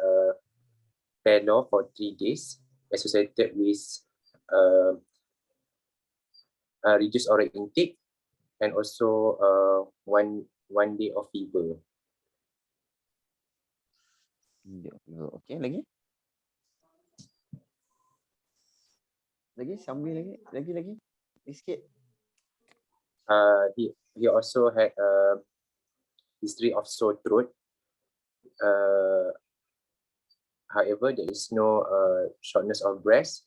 pelo for 3 days, associated with reduced oral intake, and also one day of fever. Okay, lagi summary lagi sikit. He also had a history of sore throat. However, there is no shortness of breath,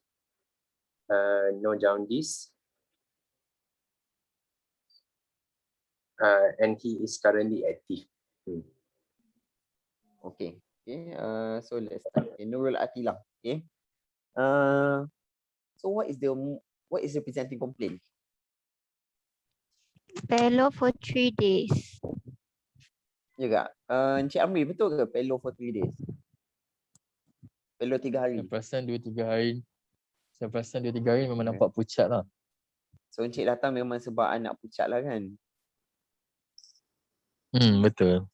no jaundice, and he is currently active. Okay. Okay. So let's start. Okay. Nurul Atila. Okay. So what is the presenting complaint? Pelo for 3 days. Ya tak? Encik Amri, betul ke pelo for 3 days? Pelo 3 hari. Saya perasan 2-3 hari. Saya perasan 2-3 hari memang nampak pucat lah. So encik datang memang sebab anak pucat lah kan? Betul.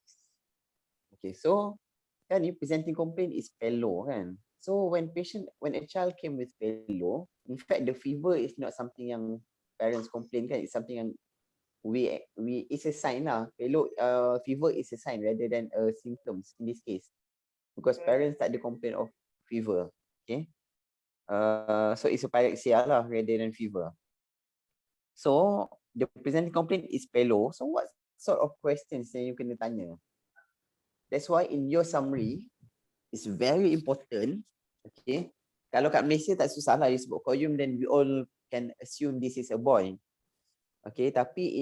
Okay, so kan ni presenting complaint is pelo kan? So when a child came with pelo, in fact the fever is not something yang parents complain kan? It's something yang it's a sign lah. Pelo, fever is a sign rather than a symptoms in this case. Because parents tak ada complaint of fever. Okay. So it's a pyrexia lah rather than fever. So the presenting complaint is pelo. So what sort of questions yang you kena tanya? That's why in your summary, it's very important. Okay. Kalau kat Malaysia tak susah lah, you sebut koyum, then we all can assume this is a boy. Okay, tapi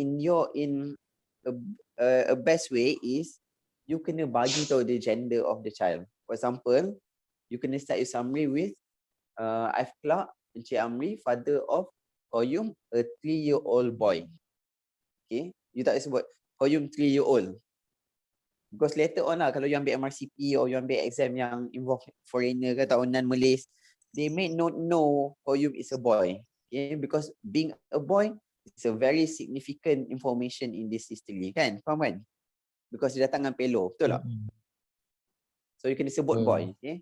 a best way is you kena bagi tahu the gender of the child. For example, you kena start your summary with I've Clark, Encik Amri, father of Koyum, a 3-year-old boy. Okay, you tak sebut Koyum 3-year-old. Because later on lah, kalau you ambil MRCP or you ambil exam yang involve foreigner ke atau non-Malays, they may not know Koyum is a boy. Okay, because being a boy, it's a very significant information in this history kan? Faham kan? Because dia datang dengan pelo, betul tak? So you kena sebut boy. Okay?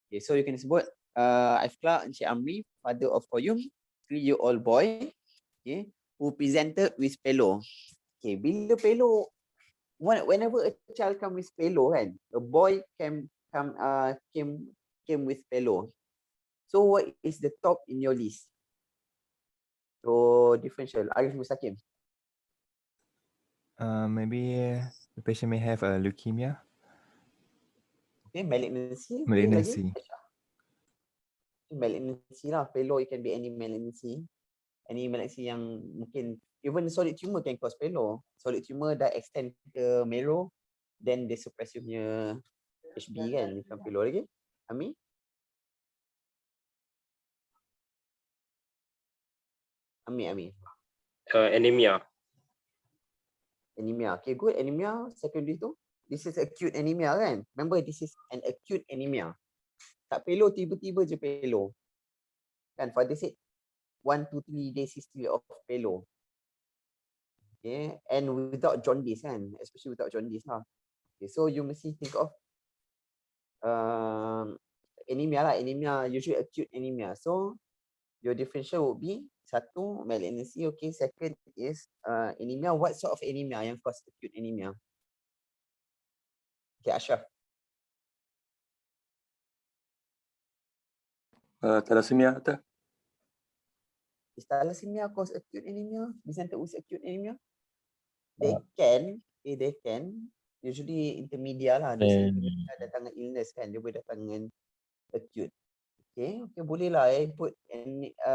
Okay, so you kena sebut I've Clark, Encik Amri, father of Koyum, 3-year-old boy, okay, who presented with pelo. Okay, bila pelo, whenever a child come with pelo kan, a boy came with pelo. So what is the top in your list? So differential. Arif Mustakim. Maybe the patient may have a leukemia. Okay, malignancy. Malignancy. Malignancy lah. Pelo, it can be any malignancy. Any malignancy yang mungkin, even solid tumor can cause pelo. Solid tumor dah extend ke marrow, then dia suppress you punya HB kan, bukan pelo lagi. Ami? Ami. Anemia. Anemia. Okay, good. Anemia. Secondary tu. This is acute anemia kan? Remember, this is an acute anemia. Tak pelo, tiba-tiba je pelo. Kan, father said 1 to 3 days history of pelo. Okay, and without jaundice kan? Especially without jaundice lah. Okay, so you mesti think of anemia lah. Anemia, usually acute anemia. So, your differential would be satu, malignancy. Okay, second is anemia. What sort of anemia yang cause acute anemia? Okay, Ashraf. Thalassemia atau? Is thalassemia cause acute anemia? Presented with acute anemia? They can. Usually intermediate lah. Dia datang dengan illness kan. Dia boleh datang dengan acute. Okay, boleh lah put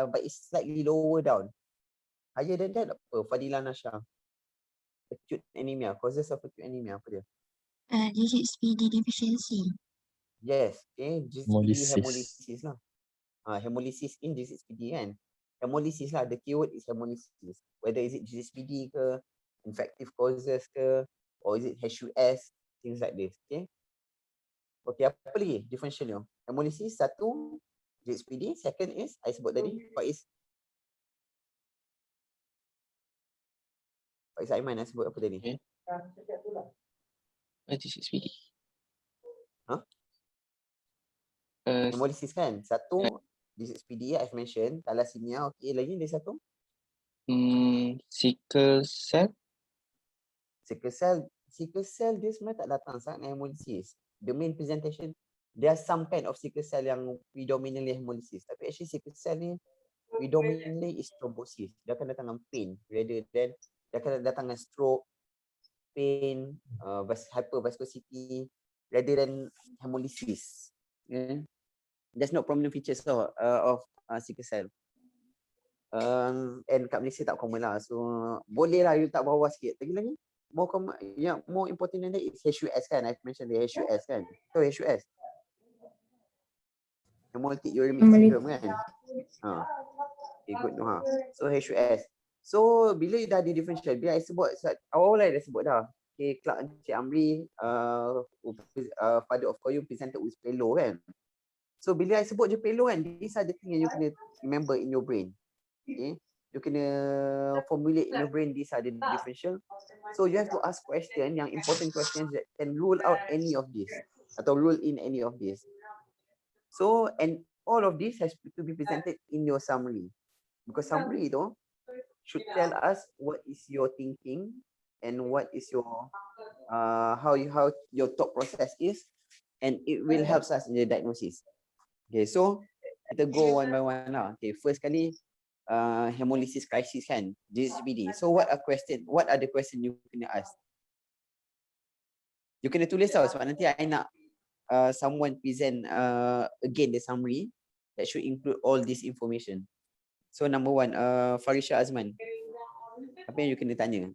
but it's slightly lower down. Higher than that apa? Fadila Nasha. Acute anemia, causes of acute anemia apa dia? GHPD deficiency. Yes, okay, GHPD hemolysis lah. Hemolysis in GHPD kan. Hemolysis lah, the keyword is hemolysis. Whether is it GHPD ke, infective causes ke, or is it HUS, things like this, okay? Okay, apa lagi differential ni? Hemolysis satu, GHPD, second is, I sebut tadi, Faiz Aiman, I sebut apa tadi? GHPD. Hemolysis kan? Satu, GHPD, I've mentioned, thalassemia, okay, lagi ada satu? Sickle cell. Sickle cell dia sebenarnya tak datang sangat dengan hemolysis. The main presentation, there are some kind of sickle cell yang predominantly hemolysis. Tapi actually sickle cell ni predominantly is thrombosis. Dia akan datang dengan pain rather than dia akan datang dengan stroke, pain, hypervascularity rather than hemolysis. Yeah. There's no prominent features of sickle cell. And kat Malaysia tak common lah. So boleh lah you tak bawah sikit. Lagi? yang more important than that is HUS kan. I mentioned the HUS kan. So HUS. Hemolytic uremic syndrome kan. Okay, good no ha. So HUS. So bila dah di differential, bila I sebut awal-awal I dah sebut dah. Okay, Clark Encik Amri, father of Koyum presented with pelo kan. So bila I sebut je pelo kan, these are the things yang you kena remember in your brain. Okay, you kena formulate in your brain these are the differential. So you have to ask question yang important questions that can rule out any of this atau rule in any of this. So and all of this has to be presented in your summary, because summary tu should tell us what is your thinking and what is your how your thought process is, and it will help us in the diagnosis. Okay, so kita go one by one lah. Okay, first kali hemolysis crisis kan, GCPD. So what are the question you kena ask? You kena tulis tau, sebab nanti I nak someone present again the summary that should include all this information. So number one, Farisha Azman, apa yang you kena tanya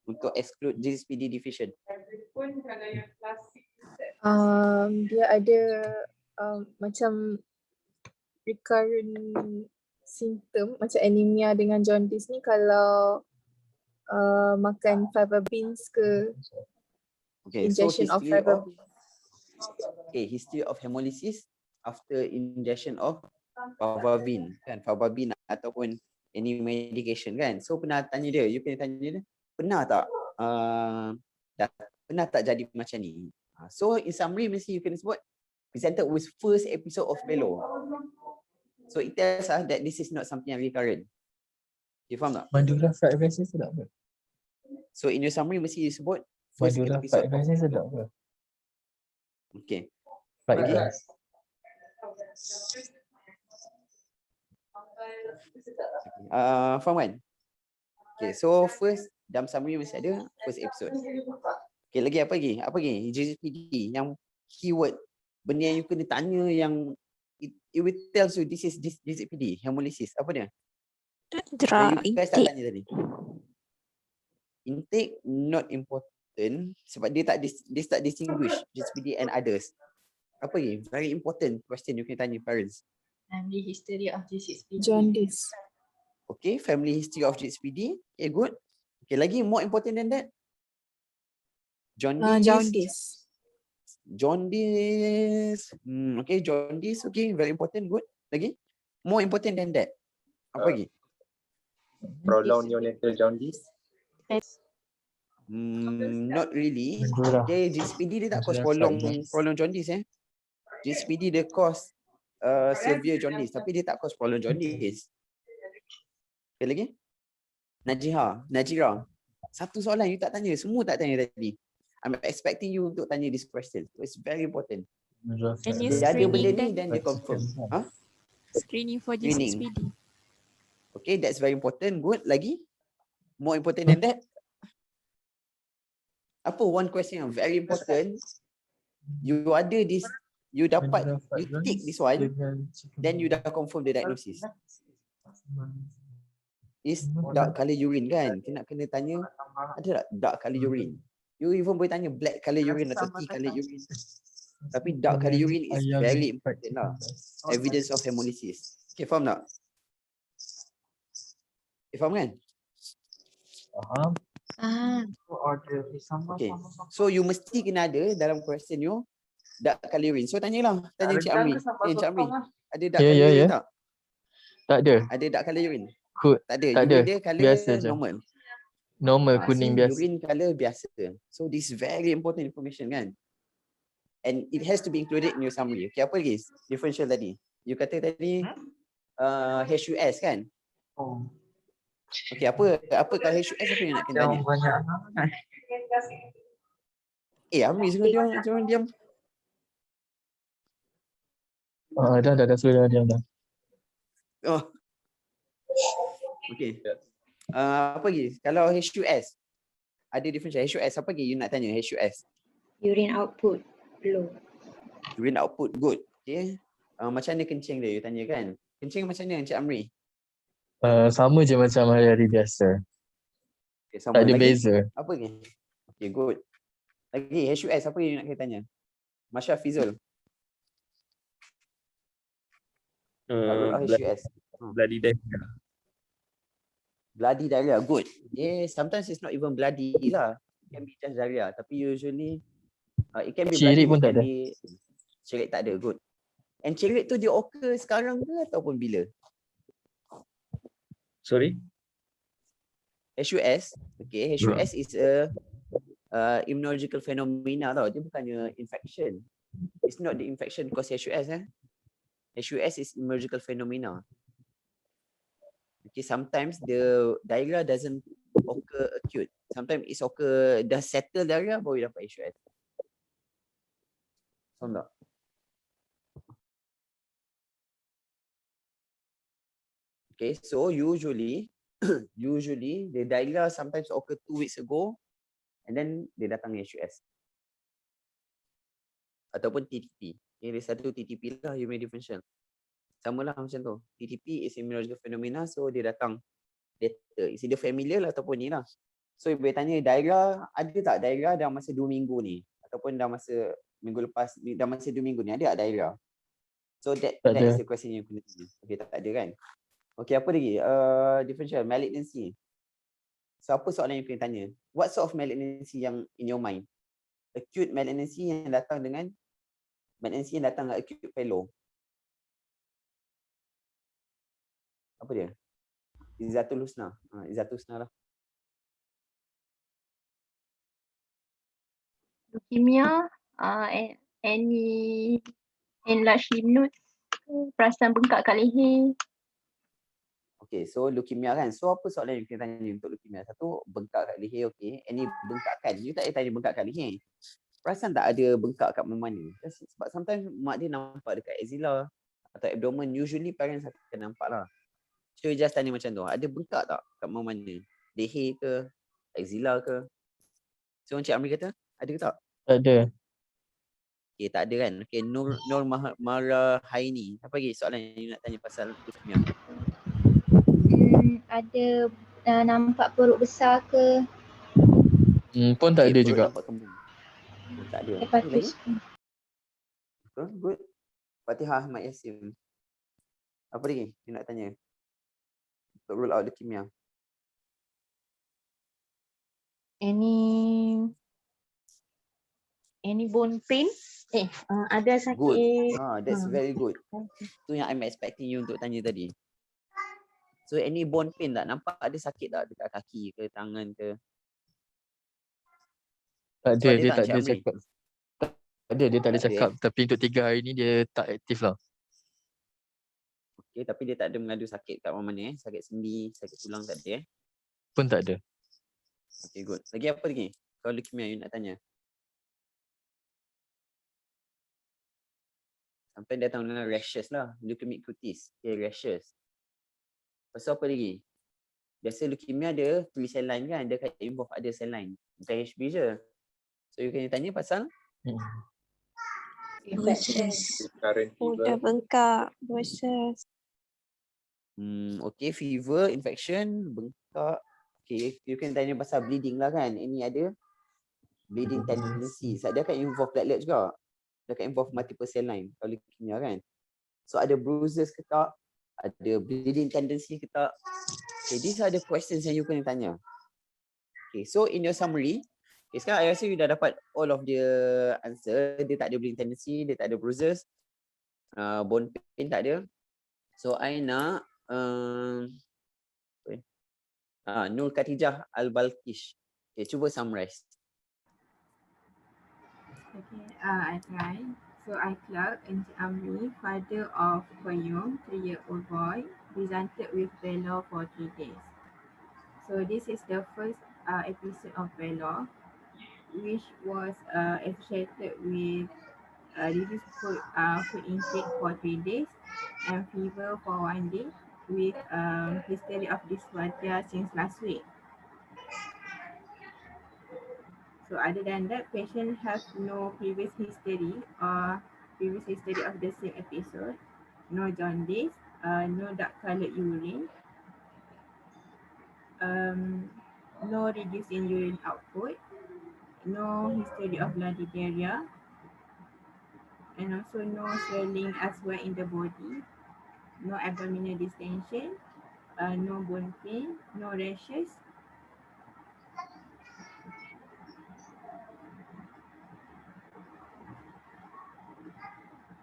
untuk exclude GCPD deficient? Dia ada macam recurrent symptom macam anemia dengan jaundice ni kalau makan fiber beans ke injection of fiber beans. Okay, history of hemolysis after injection of fibavin kan, fibavin ataupun any medication kan. So pernah tanya dia, you kena tanya dia, pernah tak jadi macam ni. So in summary mesti you kena sebut presented with first episode of pelo. So it tells us that this is not something yang recurrent. You faham tak? Madura fried rice ni sedap ke? So in your summary mesti you sebut first Madura episode. fried rice ni sedap ke? Okay. Fried rice. Faham kan? Okay, so first dalam summary mesti ada first episode. Okay, lagi apa lagi? Apa lagi? GCPD yang keyword, benda yang you kena tanya yang it will tell you this is GCPD, hemolysis. Apa dia? You guys tak tanya tadi. Intake not important sebab dia tak distinguish GCPD and others. Apa lagi? Very important question you kena tanya parents. Family history of GCPD. Jaundice. Okay, family history of GCPD. Okay, good. Okay, lagi more important than that. Jaundice. Okay, jaundice. Okay, very important. Good. Lagi? More important than that. Apa lagi? Prolonged neonatal jaundice. Not really. Okay, GCPD dia tak cause prolonged jaundice GCPD dia cause severe jaundice, tapi dia tak cause prolonged jaundice. Okay, lagi? Najira. Satu soalan you tak tanya, semua tak tanya tadi. I'm expecting you untuk tanya this question. So it's very important. Dia ada benda ni then dia confirm. Screening for GCPD. Okay, that's very important. Good. Lagi? More important than that? Apa one question yang very important? You ada this, you dapat, you tick this one, then you dah confirm the diagnosis. Is dark color urine kan? Kena tanya, ada tak dark color urine? You even boleh tanya black color urine atau tea color urine. Tapi dark color urine is very important lah. Evidence of hemolysis. Okay, faham tak? Faham kan? Faham. Okay, so you mesti kena ada dalam question you dark color urine. So tanyalah, tanya Encik Amri. Encik Amri, ada dark color urine tak? Tak ada. Ada dark color urine? Tak ada. Urine dia color biasa normal. Normal kuning biasa. Urine color biasa. So this is very important information kan? And it has to be included in your summary. Okay, apa lagi? Differential tadi. You kata tadi HUS kan? Okay, apa kalau HUS apa yang nak kena tanya? Amri jangan diam. Dah sudah diam dah. Oh. Okay. Apa lagi? Kalau HUS ada differential HUS, apa lagi you nak tanya HUS? Urine output low. Urine output good. Okay. Macam mana kencing dia you tanya kan? Kencing macam mana Encik Amri? Sama je macam hari-hari biasa. Okay, sama. Tak ada lagi? beza. Apa lagi? Okay, good. Lagi HUS apa yang nak kita tanya? Masya Fizul. Rule out HUS. Bloody diarrhea. Bloody diarrhea, good. Yeah, sometimes it's not even bloody lah. It can be just diarrhea. Tapi usually it can be bloody, Cirit pun it tak can ada. be cirit tak ada, good. And cirit tu dia occur sekarang ke ataupun bila? Sorry? HUS, okay, HUS is a immunological phenomena tau. Dia bukannya infection. It's not the infection cause HUS HUS is immunological phenomena. Okay, sometimes the diarrhea doesn't occur acute. Sometimes it's occur dah settle diarrhea baru dapat HUS. Faham tak? Okay, so usually the diarrhea sometimes occur 2 weeks ago and then dia datang HUS. Ataupun TTP. Okay, dia satu TTP lah, human differential. Sama lah macam tu. TTP is immunological phenomena, so dia datang later. Is either familial ataupun ni lah. So boleh tanya diarrhea, ada tak diarrhea dalam masa 2 minggu ni? Ataupun dalam masa minggu lepas, dalam masa 2 minggu ni, ada tak diarrhea? So that is the question yang kena tanya. Okay, tak ada kan? Okay, apa lagi? Differential, malignancy. So apa soalan yang kena tanya? What sort of malignancy yang in your mind? Acute malignancy yang datang dengan malignancy yang datang dengan acute fellow. Apa dia? Izzatul Husna. Izzatul Husna lah. Leukemia, any enlarged lymph nodes, perasan bengkak kat leher. Okay, so leukemia kan. So apa soalan yang kita tanya untuk leukemia? Satu, bengkak kat leher, okay. Any bengkakan. You tak payah tanya bengkak kat leher. Perasan tak ada bengkak kat mana-mana? Sebab sometimes mak dia nampak dekat axilla atau abdomen. Usually parents akan nampak lah. So you just tanya macam tu. Ada bengkak tak kat mana-mana? Leher ke? Axilla ke? So Encik Amri kata, ada ke tak? Tak ada. Okay, tak ada kan? Okay, Nur Mara Haini. Apa lagi soalan yang you nak tanya pasal leukemia? Ada nampak perut besar ke? Pun tak ada perut juga. nampak kembung. Tak ada. Hepatitis. Good. Fatihah Ahmad Yasin. Apa lagi you nak tanya? Untuk rule out leukemia. Any bone pain? Ada sakit. Good. That's very good. Tu yang I'm expecting you untuk tanya tadi. So any bone pain tak? Nampak ada sakit tak dekat kaki ke tangan ke? Tak ada, dia tak ada Amri? cakap. Tak ada, dia tak ada cakap. Tapi untuk 3 hari ni dia tak aktif lah. Okay, tapi dia tak ada mengadu sakit kat mana-mana sakit sendi, sakit tulang tak ada Pun tak ada. Okay, good. Lagi apa lagi? Kalau leukemia you nak tanya? Sampai datang dengan rashes lah. Leukemic cutis. Okay, rashes. Pasal apa lagi? Biasa leukemia ada tulis cell line kan? Dia akan involve ada cell line. Bukan HB je. So you kena tanya pasal? Rashes. Mudah bengkak, rashes. Okay, fever, infection, bengkak. Okay, you can tanya pasal bleeding lah kan? Ini ada bleeding tendency. Dia akan involve platelet juga. Dia akan involve multiple cell line kalau leukemia kan. So ada bruises ke tak? Ada bleeding tendency ke tak? Okay, these are the questions yang you kena tanya. Okay, so in your summary, okay, sekarang I rasa you dah dapat all of the answer. Dia tak ada bleeding tendency, dia tak ada bruises, bone pain tak ada. So I nak Nur Khatijah Al-Balkish. Okay, cuba summarize. Okay, I try. So I Clark Encik Amri, father of Koyum, 3-year-old boy, presented with Bello for 3 days. So this is the first episode of Bello, which was associated with reduced food intake for 3 days and fever for 1 day with history of dysphagia since last week. So other than that, patient has no previous history of the same episode, no jaundice, no dark colored urine, no reduce in urine output, no history of bloody diarrhea, and also no swelling elsewhere in the body, no abdominal distension, no bone pain, no rashes,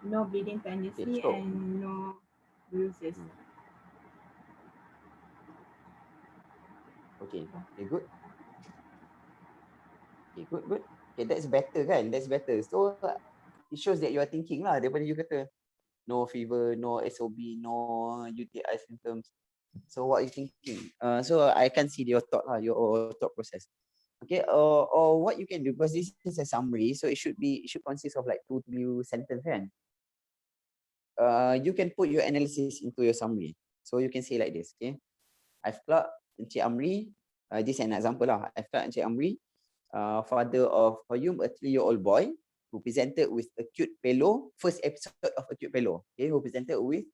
no bleeding tendency, and no bruises. Okay, good. Okay, good. Okay, that's better kan? That's better. So it shows that you are thinking lah daripada you kata no fever, no SOB, no UTI symptoms. So what are you thinking? So I can see your thought lah, your thought process. Okay, or what you can do, because this is a summary, so it should consist of like 2-3 sentences kan? You can put your analysis into your summary. So you can say like this, okay? I've clocked Encik Amri, this is an example lah. I've clocked Encik Amri, father of Qayyum, a 3-year-old boy who presented with acute pelo, first episode of acute pelo. Okay, who presented with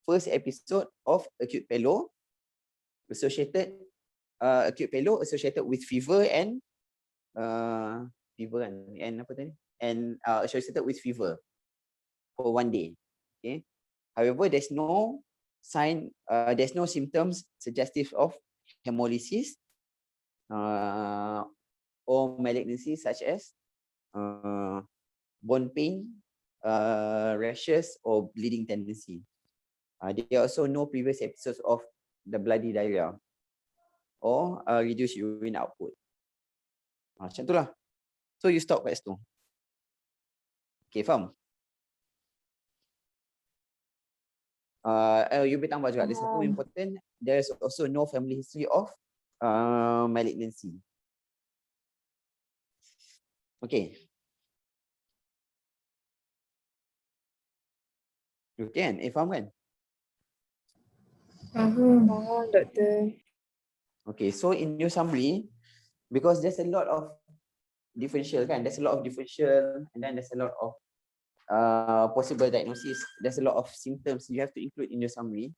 first episode of acute pelo associated with fever and associated with fever for 1 day. Okay. However, there's no symptoms suggestive of hemolysis or malignancy such as bone pain, rashes, or bleeding tendency. There are also no previous episodes of the bloody diarrhea or reduced urine output. Macam tu lah. So you stop kat situ. Okay, faham? You boleh tambah juga. There's satu important. There's also no family history of malignancy. Okay. Okay kan? Faham kan? Faham, doktor. Okay, so in your summary, because there's a lot of differential kan, there's a lot of differential, and then there's a lot of possible diagnosis, there's a lot of symptoms you have to include in your summary.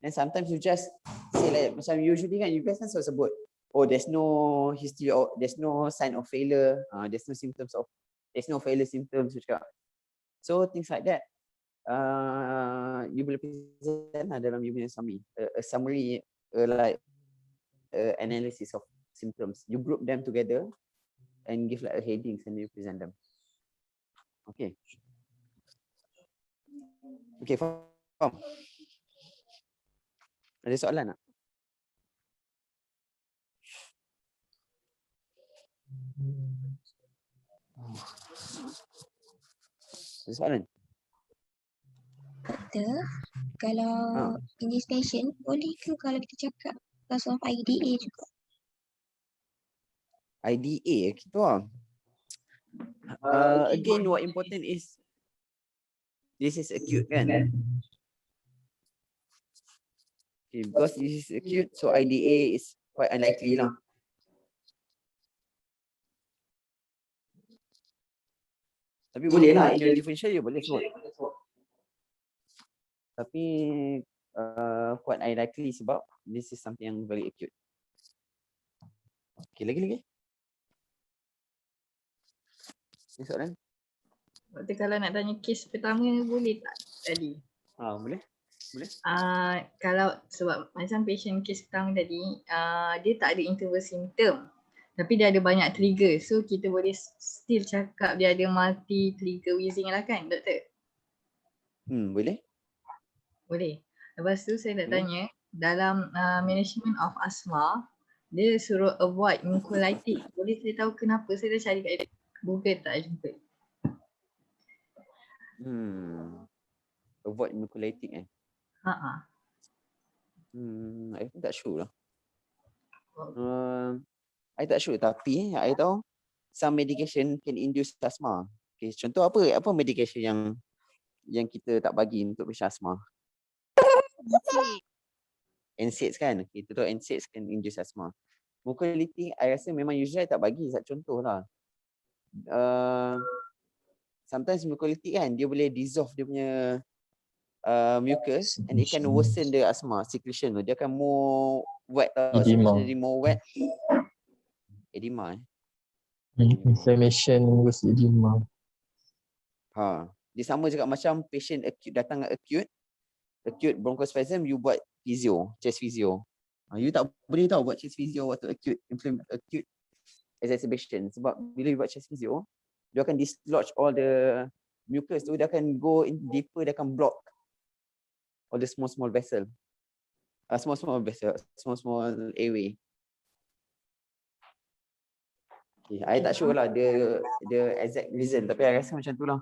And sometimes you just say like, macam usually kan, you guys kan selalu sebut, oh there's no history, or there's no sign of failure, there's no failure symptoms, so things like that. You boleh present dalam you punya summary, a summary like analysis of symptoms. You group them together and give like a headings and you present them. Okay. Okay, faham? Ada soalan tak? Ada soalan? Doktor, kalau in this patient, boleh ke kalau kita cakap because of IDA juga? IDA gitu lah. Again, what important is this is acute kan? Okay, because this is acute, so IDA is quite unlikely lah. Tapi boleh lah, in your differential you boleh sebut. Tapi quite unlikely sebab this is something yang very acute. Okay, lagi. Soalan? Doktor, kalau nak tanya kes pertama boleh tak tadi? Boleh. Kalau sebab macam patient kes pertama tadi, dia tak ada interval symptom. Tapi dia ada banyak trigger. So kita boleh still cakap dia ada multi trigger wheezing lah kan, doktor? Boleh. Boleh. Lepas tu saya nak tanya, dalam management of asthma, dia suruh avoid mucolitis. Boleh saya tahu kenapa? Saya dah cari kat Google tak jumpa. Avoid mucolitis I tak sure lah. I tak sure, tapi I tahu some medication can induce asthma. Okay, contoh apa medication yang kita tak bagi untuk patient asthma? NSAIDs kan? Kita tahu NSAIDs can induce asthma. Mucolitis I rasa memang usually I tak bagi, contoh lah. Sometimes mucolitis kan, dia boleh dissolve dia punya mucus and it can worsen the asthma secretion tu. Dia akan more wet tau, secretion more wet. Edema Inflammation equals edema. Dia sama juga macam patient acute datang acute bronchospasm, you buat physio, chest physio. You tak boleh tahu buat chest physio waktu acute exacerbation, sebab bila you buat chest physio, dia akan dislodge all the mucus tu, dia akan go in deeper, dia akan block all the small vessel. Small airway. Okay, I tak sure lah the exact reason, tapi I rasa macam tu lah.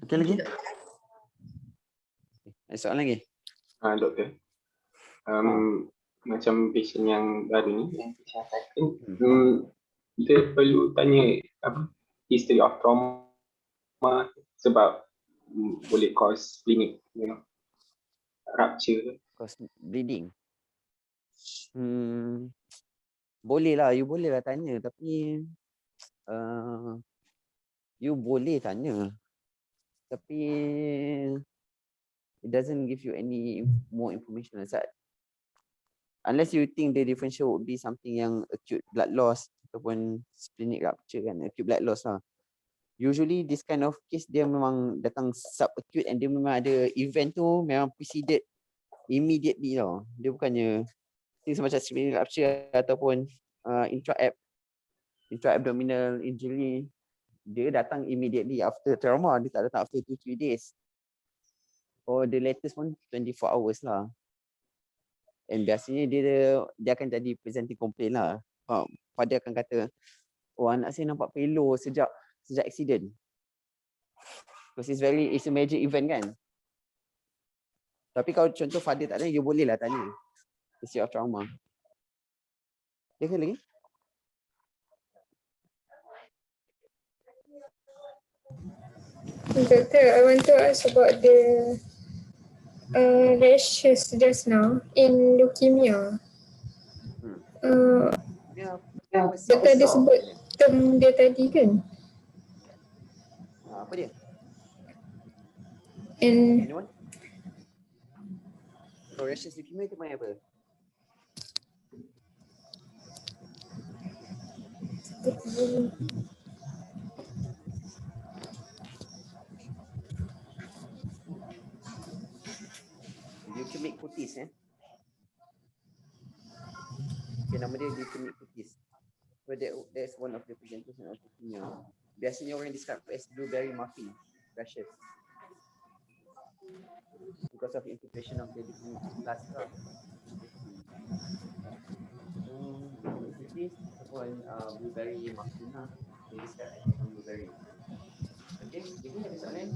Okay lagi? Ada soalan lagi? Doktor. Macam patient yang baru ni, yang patient second, kita perlu tanya history of trauma sebab boleh cause bleeding, rupture. Cause bleeding. Boleh lah, you boleh lah tanya, tapi you boleh tanya, tapi it doesn't give you any more information aside. Unless you think the differential would be something yang acute blood loss ataupun splenic rupture kan, acute blood loss lah. Usually this kind of case dia memang datang subacute and dia memang ada event tu memang preceded immediately tau. Dia bukannya macam splenic rupture ataupun intra-abdominal injury, dia datang immediately after trauma, dia tak datang after 2-3 days. Or the latest pun 24 hours lah. And biasanya dia akan jadi presenting complaint lah. Pada akan kata, oh anak saya nampak pelo sejak accident. Because it's a major event kan. Tapi kalau contoh father tak ada, you boleh lah tanya history of trauma. Dia kan lagi? Doctor, I want to ask about the rashes just now in leukemia. Doktor ada sebut term dia tadi kan? Apa dia? And rashes leukemia tu main apa? Leukemic cutis Okay, nama dia leukemic cutis. So that's one of the presentation of leukemia. Biasanya orang describe as blueberry muffin rashes because of infiltration of the leukemic cluster. Leukemic cutis ataupun blueberry muffin lah. They describe as blueberry. Okay, jadi ada soalan?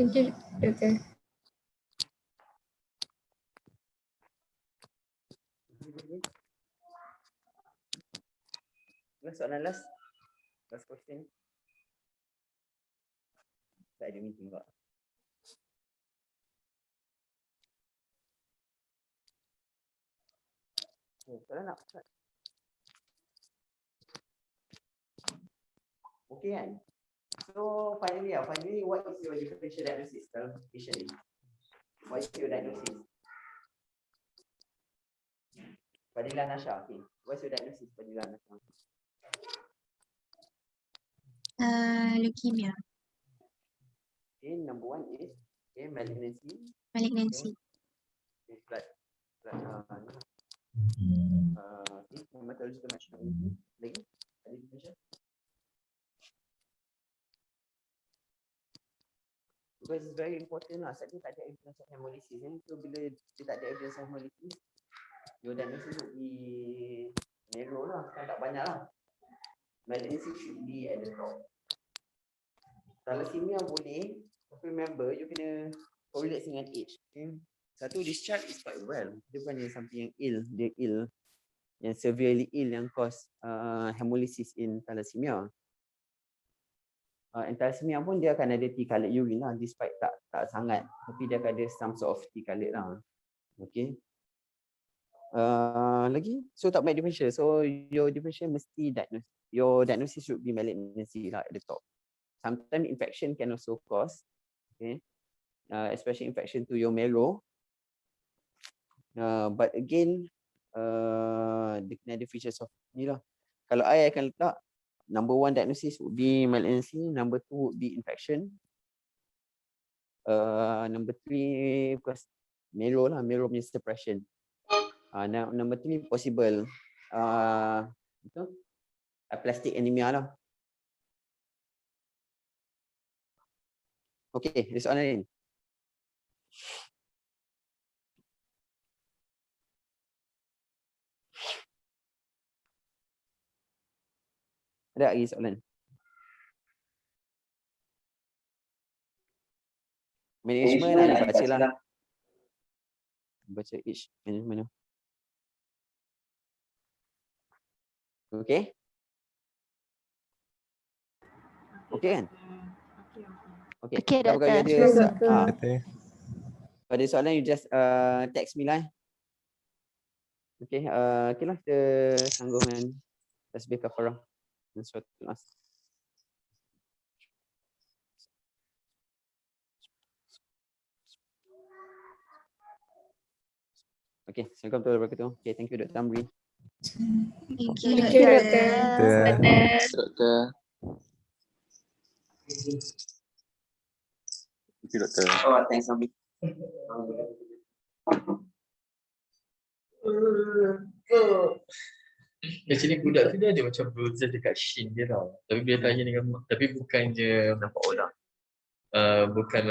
thank you, Doctor. Soalan last question. Saya ada meeting juga. Soalan nak? Okay kan? So finally, what is your differential diagnosis dalam patient ni? What is your diagnosis? Fadilah Nasha, okay. What's your diagnosis, Fadilah Nasha? Leukemia. Okay, number one is malignancy. Malignancy. Okay, hematological malignancy. Lagi? Ada differential? Because it's very important lah. Sebab dia tak ada evidence of hemolysis. So bila dia tak ada evidence of hemolysis, your diagnosis would be narrow lah. Kan tak banyak lah. Malignancy should be at the top. Thalassemia boleh, tapi remember you kena correlate dengan age. Okay? Satu, this child is quite well. Dia bukannya something yang ill. Dia ill, yang severely ill yang cause hemolysis in thalassemia. And thalassemia pun dia akan ada T-colored urine lah, despite tak sangat. Tapi dia akan ada some sort of T-colored lah. Okay. Lagi, so tak banyak differential. So your differential mesti your diagnosis should be malignancy lah at the top. Sometimes infection can also cause, okay, especially infection to your marrow. But again, dia kena ada features of ni lah. Kalau I akan letak number 1 diagnosis would be malignancy, number 2 would be infection, number 3 because marrow punya suppression, number 3 possible aplastic anemia lah. Okay, ada soalan lain? Ada lagi soalan? Management ada baca lah. Baca each management. Okay? Okay kan? Okay, Okay, kalau doktor. you ada kalau ada soalan you just text me lah. Okay, okay lah kita sanggup dengan tasbih kafarah dan surat nas. Okay, assalamualaikum warahmatullahi wabarakatuh. Okay, thank you Dr. Amri. Thank you, you, doktor. Doktor. Thank you, doktor. Oh, thanks Amri. Actually budak tu dia ada macam bruises dekat shin dia tau. Tapi bila tanya dengan mak, tapi bukan je nampak orang. Bukan